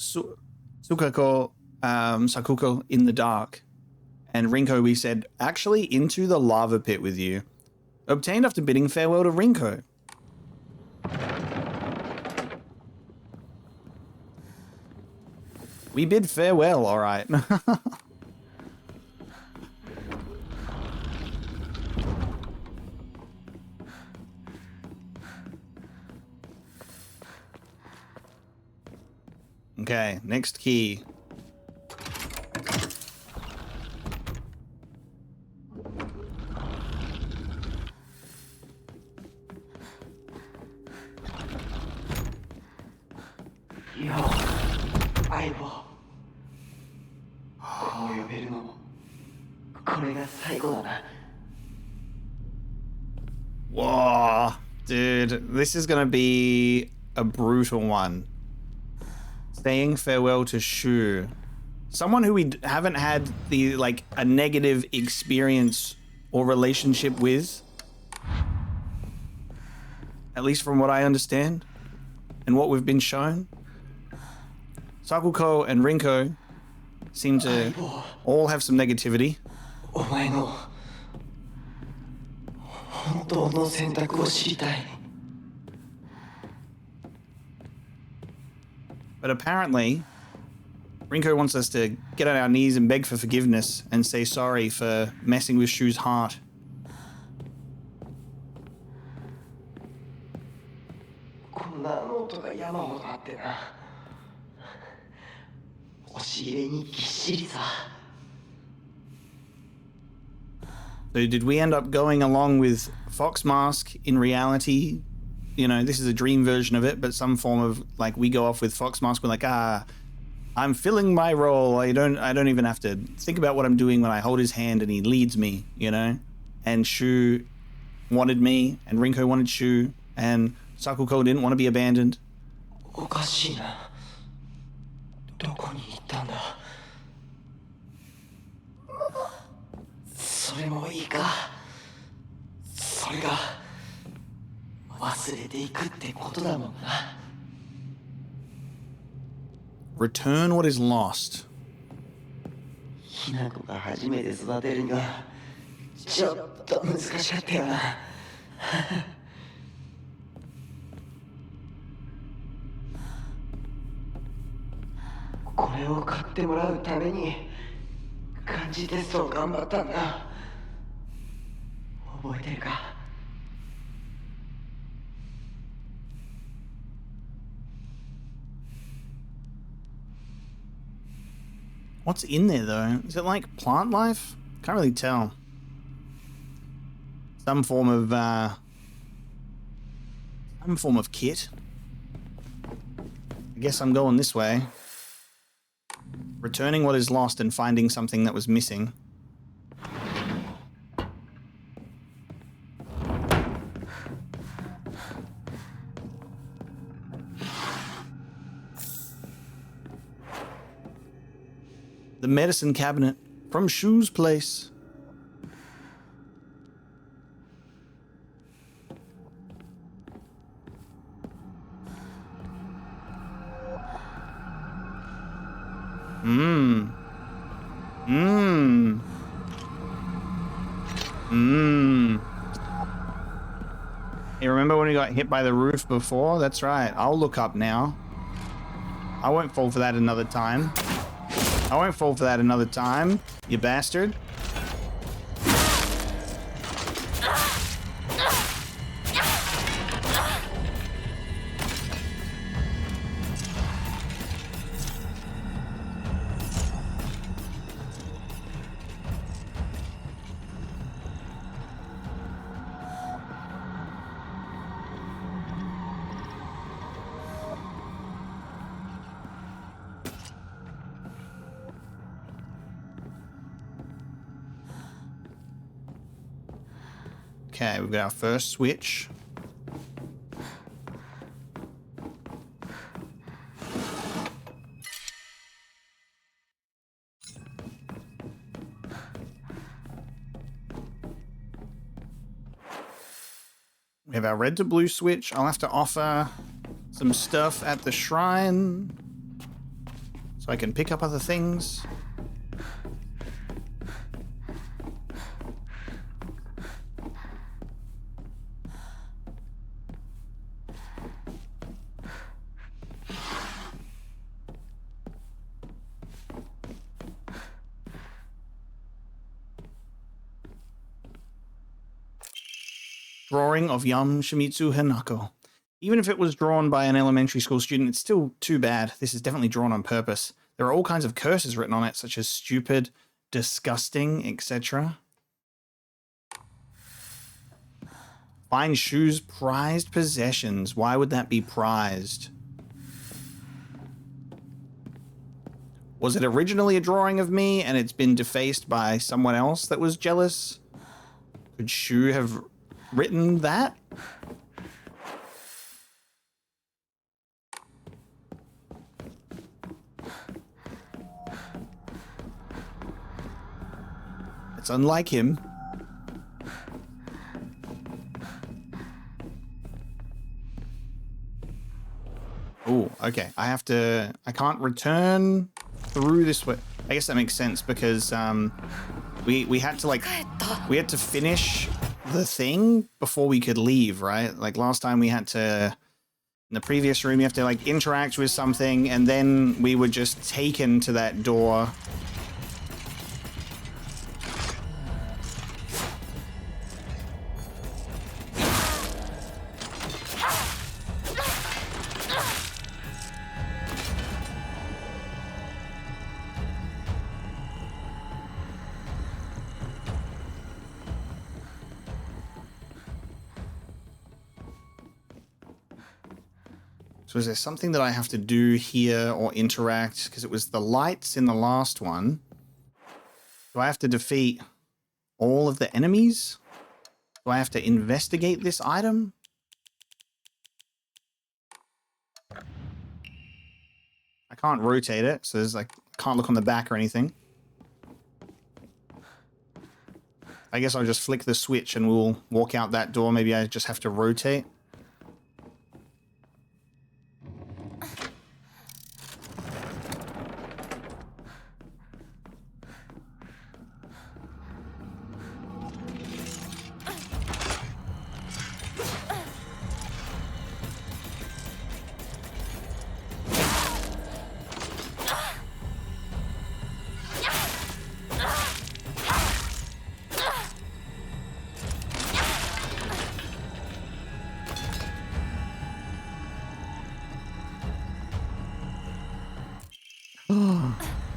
in the dark. And Rinko, we said, actually into the lava pit with you. Obtained after bidding farewell to Rinko. We bid farewell, all right. Okay, next key. Yo, Aibo. こう呼べるのもこれが最後だな。 Whoa, dude, this is gonna be a brutal one. Saying farewell to Shu. Someone who we haven't had the, like, a negative experience or relationship with. At least from what I understand. And what we've been shown. Sakuko and Rinko seem to all have some negativity. お前の本当の選択を知りたい。 But apparently, Rinko wants us to get on our knees and beg for forgiveness and say sorry for messing with Shu's heart. こんなノートが山ほどあってな。押し入れにぎっしりさ。 So did we end up going along with Fox Mask in reality you know, this is a dream version of it, but some form of like we go off with Fox Mask. We're like, I'm filling my role. I don't even have to think about what I'm doing when I hold his hand and he leads me, you know. And Shu wanted me, and Rinko wanted Shu, and Sakuko didn't want to be abandoned. おかしいな。どこに行ったんだ。それもいいか。それが忘れていくってことだもんな。Return what is lost. ひな子が初めて育てるにはちょっと難しかったよな。これを買ってもらうために漢字テストを頑張ったんだ。覚えてるか。What's in there though? Is it like plant life? Can't really tell. Some form of kit. I guess I'm going this way. Returning what is lost and finding something that was missing. The medicine cabinet from Shu's place. You remember when we got hit by the roof before? That's right. I'll look up now. I won't fall for that another time. I won't fall for that another time, you bastard. Okay, we've got our first switch. We have our red to blue switch. I'll have to offer some stuff at the shrine so I can pick up other things. Drawing of Yamshimitsu Hanako. Even if it was drawn by an elementary school student, it's still too bad. This is definitely drawn on purpose. There are all kinds of curses written on it, such as stupid, disgusting, etc. Find Shu's prized possessions. Why would that be prized? Was it originally a drawing of me and it's been defaced by someone else that was jealous? Could Shu have written that? It's unlike him. Oh, okay. I can't return through this way. I guess that makes sense because we had to finish the thing before we could leave, right? Like last time we had to, in the previous room, you have to like interact with something and then we were just taken to that door. So is there something that I have to do here or interact? Because it was the lights in the last one. Do I have to defeat all of the enemies? Do I have to investigate this item? I can't rotate it, so there's like, can't look on the back or anything. I guess I'll just flick the switch and we'll walk out that door. Maybe I just have to rotate.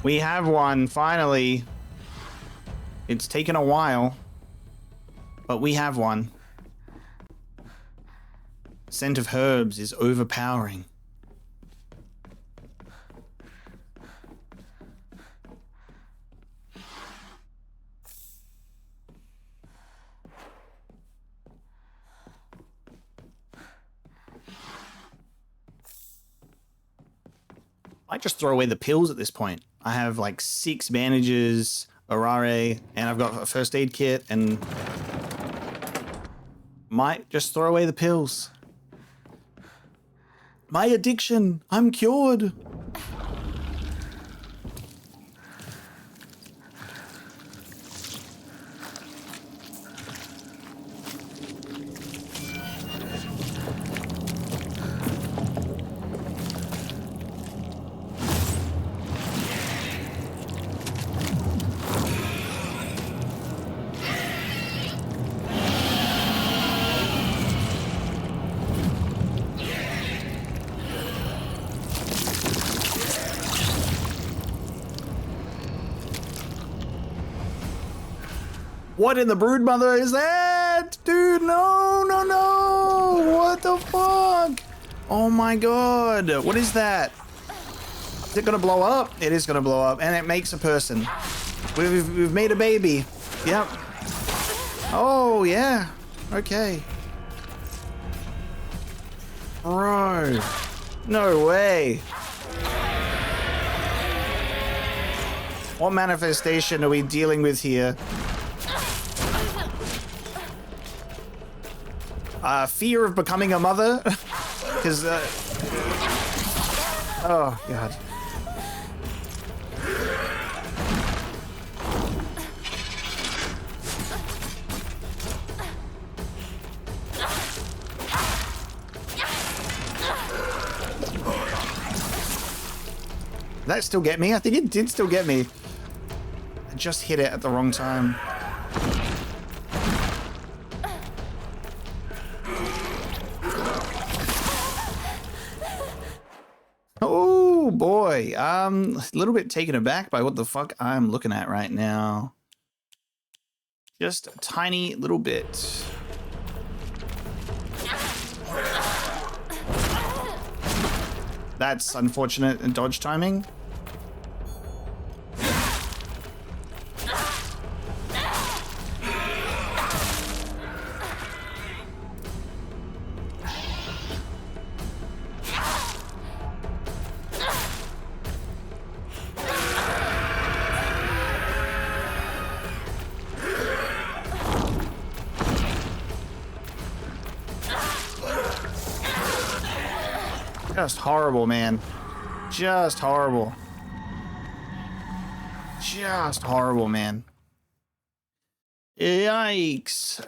We have one, finally. It's taken a while, but we have one. Scent of herbs is overpowering. I might just throw away the pills at this point. I have like 6 bandages, Orare, and I've got a first aid kit, and might just throw away the pills. My addiction, I'm cured. What in the broodmother is that? Dude, no, no, no. What the fuck? Oh my god. What is that? Is it gonna blow up? It is gonna blow up, and it makes a person. We've made a baby. Yep. Oh, yeah. Okay. Bro. No way. What manifestation are we dealing with here? Fear of becoming a mother? Because, oh, God. Did that still get me? I think it did still get me. I just hit it at the wrong time. Oh boy, a little bit taken aback by what the fuck I'm looking at right now. Just a tiny little bit. That's unfortunate and dodge timing. Just horrible, man. Just horrible. Just horrible, man. Yikes.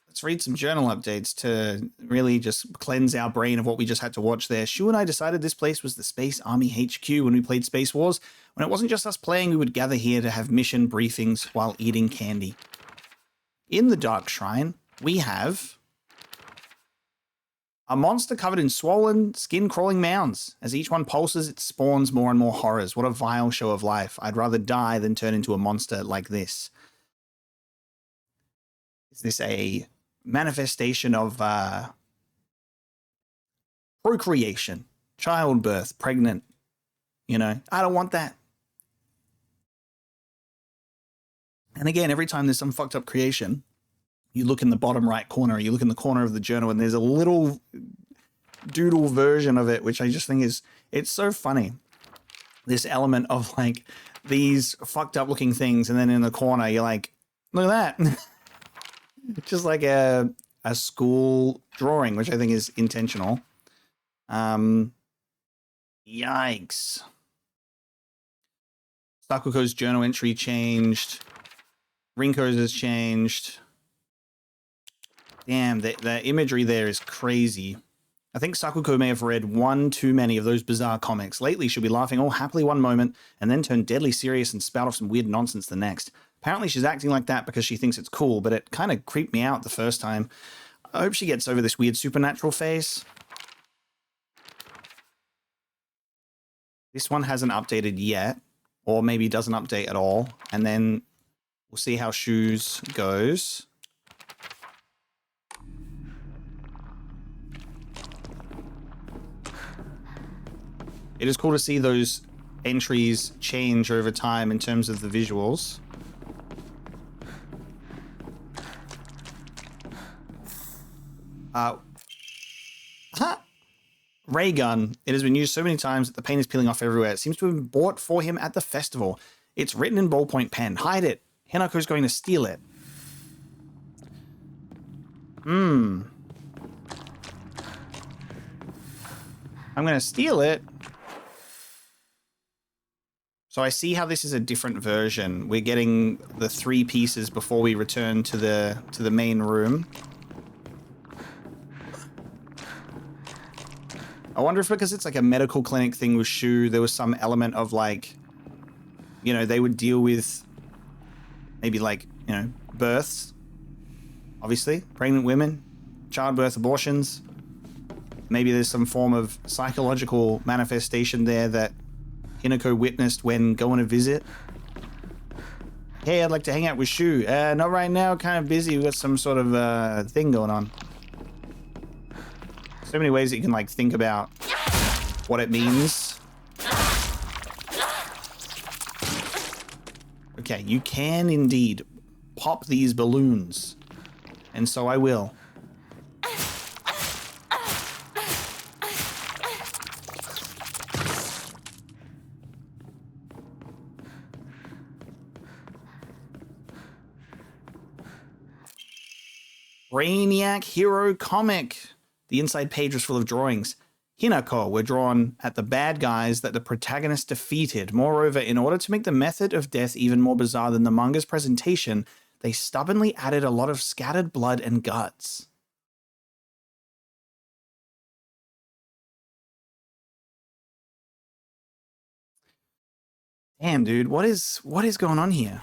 Let's read some journal updates to really just cleanse our brain of what we just had to watch there. Shu and I decided this place was the Space Army HQ when we played Space Wars. When it wasn't just us playing, we would gather here to have mission briefings while eating candy. In the Dark Shrine, we have a monster covered in swollen, skin-crawling mounds. As each one pulses, it spawns more and more horrors. What a vile show of life. I'd rather die than turn into a monster like this. Is this a manifestation of procreation, childbirth, pregnant. You know, I don't want that. And again, every time there's some fucked up creation, you look in the bottom right corner, you look in the corner of the journal, and there's a little doodle version of it, which I just think is, it's so funny. This element of like these fucked up looking things, and then in the corner, you're like, look at that. Just like a school drawing, which I think is intentional. Yikes. Sakuko's journal entry changed. Rinko's has changed. Damn, the imagery there is crazy. I think Sakuko may have read one too many of those bizarre comics. Lately, she'll be laughing all happily one moment and then turn deadly serious and spout off some weird nonsense the next. Apparently, she's acting like that because she thinks it's cool, but it kind of creeped me out the first time. I hope she gets over this weird supernatural phase. This one hasn't updated yet, or maybe doesn't update at all, and then we'll see how Shoes goes. It is cool to see those entries change over time in terms of the visuals. Ray gun. It has been used so many times that the paint is peeling off everywhere. It seems to have been bought for him at the festival. It's written in ballpoint pen. Hide it. Hinako's going to steal it. I'm going to steal it. So I see how this is a different version. We're getting the 3 pieces before we return to the main room. I wonder if because it's like a medical clinic thing with Shu, there was some element of like, you know, they would deal with maybe like, you know, births, obviously, pregnant women, childbirth, abortions. Maybe there's some form of psychological manifestation there that Hinako witnessed when going to visit. Hey, I'd like to hang out with Shu. Not right now, kind of busy. We've got some sort of thing going on. So many ways that you can like think about what it means. Okay, you can indeed pop these balloons. And so I will. Brainiac Hero Comic. The inside page was full of drawings. Hinako were drawn at the bad guys that the protagonist defeated. Moreover, in order to make the method of death even more bizarre than the manga's presentation, they stubbornly added a lot of scattered blood and guts. Damn, dude, what is going on here?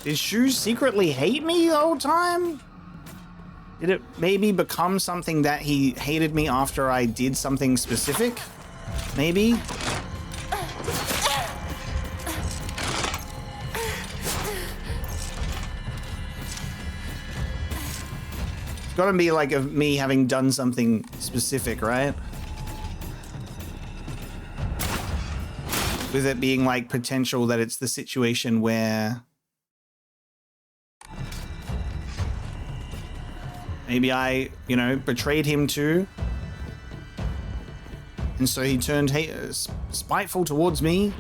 Did Shu secretly hate me the whole time? Did it maybe become something that he hated me after I did something specific? Maybe? It's gotta be like of me having done something specific, right? With it being like potential that it's the situation where maybe I, you know, betrayed him too. And so he turned spiteful towards me.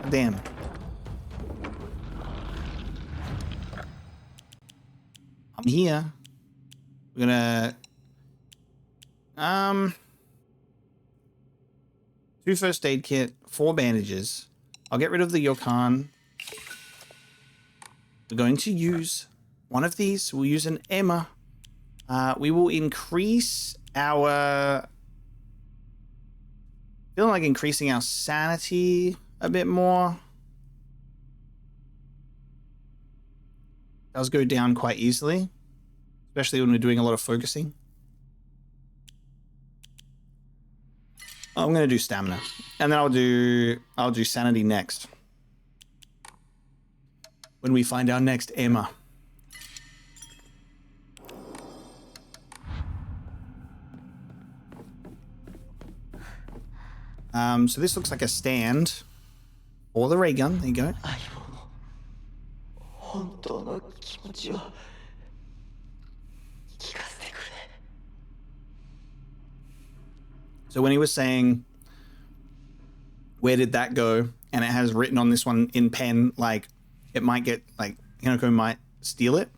Damn. I'm here. We're gonna... 2 first aid kit, 4 bandages. I'll get rid of the Yokan. We're going to use one of these. We'll use an Emma. We will increase our... Feeling like increasing our sanity a bit more. Does go down quite easily. Especially when we're doing a lot of focusing. I'm gonna do stamina, and then I'll do sanity next. When we find our next Emma. So this looks like a stand for the ray gun. There you go. 本当の気持ちを聞かせてくれ。 So when he was saying, where did that go? And it has written on this one in pen, like, it might get, like, Hinako might steal it.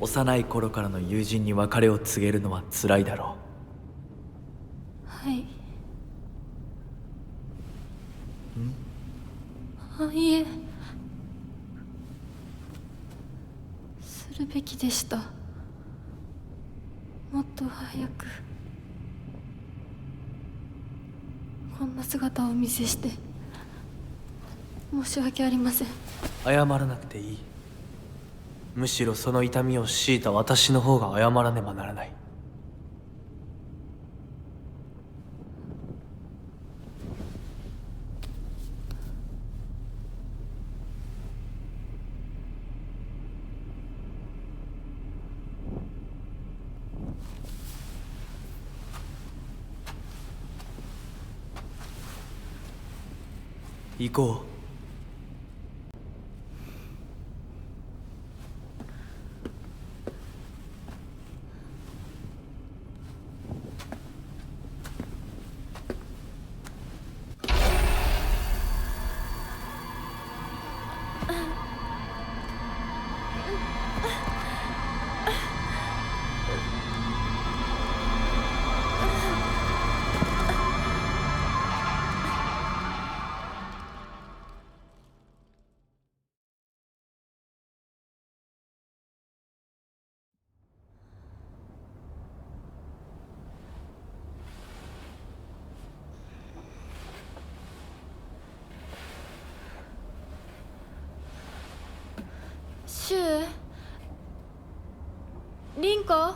幼い頃からの友人に別れを告げるのは辛いだろう。はい。いえ。するべきでした。もっと早く。こんな姿をお見せして申し訳ありません。謝らなくていい。むしろその痛みを強いた私の方が謝らねばならない。行こう。シュウ、リンコ。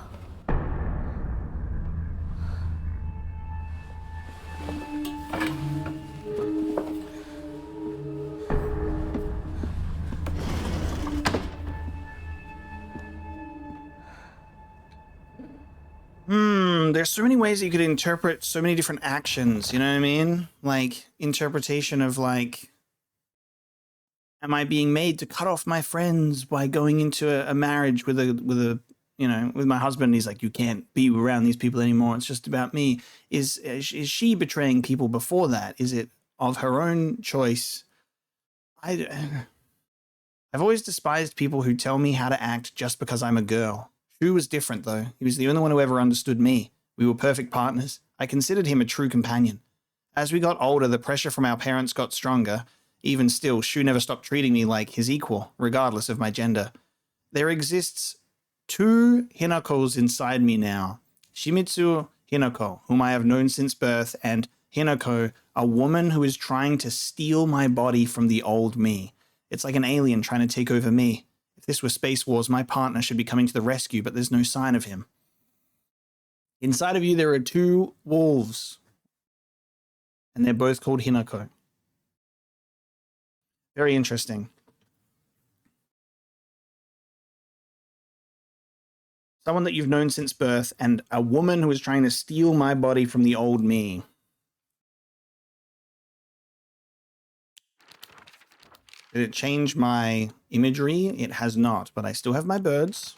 There's so many ways you could interpret so many different actions, you know what I mean? Like, interpretation of, like, am I being made to cut off my friends by going into a marriage with a you know, with my husband? He's like, you can't be around these people anymore. It's just about me. Is she betraying people before that? Is it of her own choice? I I've always despised people who tell me how to act just because I'm a girl. Shu was different, though. He was the only one who ever understood me. We were perfect partners. I considered him a true companion. As we got older, the pressure from our parents got stronger. Even still, Shu never stopped treating me like his equal, regardless of my gender. There exists 2 Hinokos inside me now. Shimizu Hinoko, whom I have known since birth, and Hinoko, a woman who is trying to steal my body from the old me. It's like an alien trying to take over me. If this were Space Wars, my partner should be coming to the rescue, but there's no sign of him. Inside of you, there are 2 wolves, and they're both called Hinoko. Very interesting. Someone that you've known since birth, and a woman who is trying to steal my body from the old me. Did it change my imagery? It has not, but I still have my birds.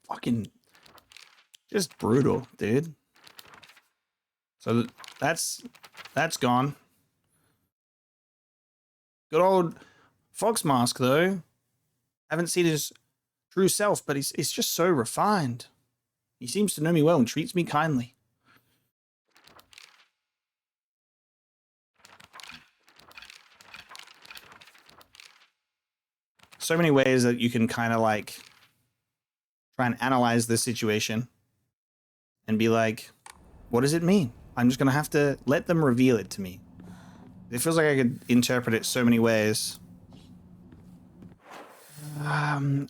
Fucking just brutal, dude. So that's gone. Good old Fox Mask, though. Haven't seen his true self, but he's just so refined. He seems to know me well and treats me kindly. So many ways that you can kind of like try and analyze this situation and be like, what does it mean? I'm just going to have to let them reveal it to me. It feels like I could interpret it so many ways. All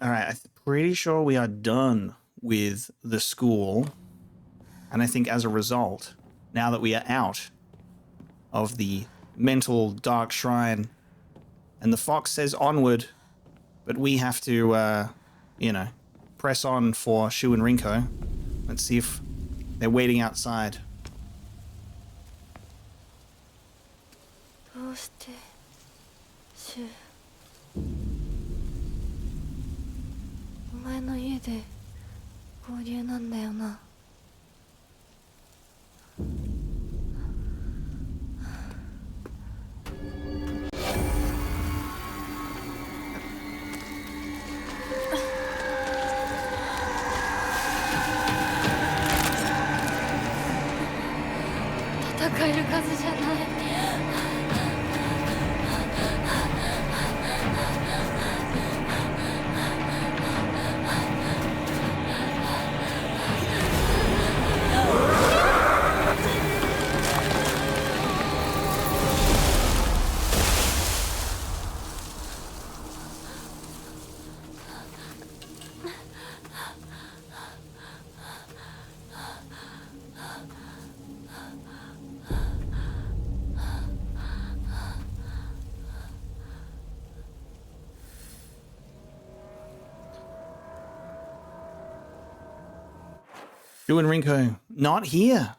right, I'm pretty sure we are done with the school. And I think as a result, now that we are out of the mental dark shrine, and the fox says onward, but we have to, press on for Shu and Rinko. Let's see if they're waiting outside. どうしてシュお前の家で合流なんだよな。戦える数じゃない。Shu and Rinko, not here.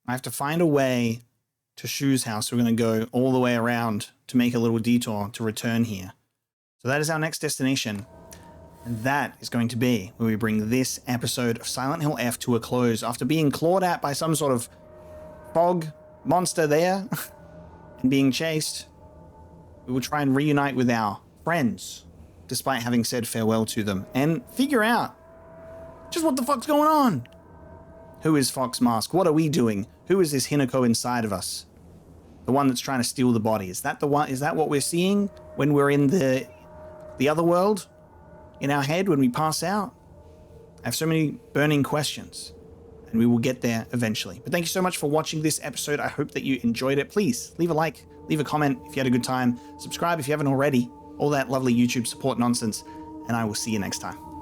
I have to find a way to Shu's house. We're going to go all the way around to make a little detour to return here. So that is our next destination. And that is going to be where we bring this episode of Silent Hill F to a close. After being clawed at by some sort of fog monster there and being chased, we will try and reunite with our friends, despite having said farewell to them, and figure out just what the fuck's going on. Who is Fox Mask? What are we doing? Who is this Hinoko inside of us? The one that's trying to steal the body. Is that the one? Is that what we're seeing when we're in the other world? In our head when we pass out? I have so many burning questions, and we will get there eventually. But thank you so much for watching this episode. I hope that you enjoyed it. Please leave a like, leave a comment if you had a good time. Subscribe if you haven't already. All that lovely YouTube support nonsense. And I will see you next time.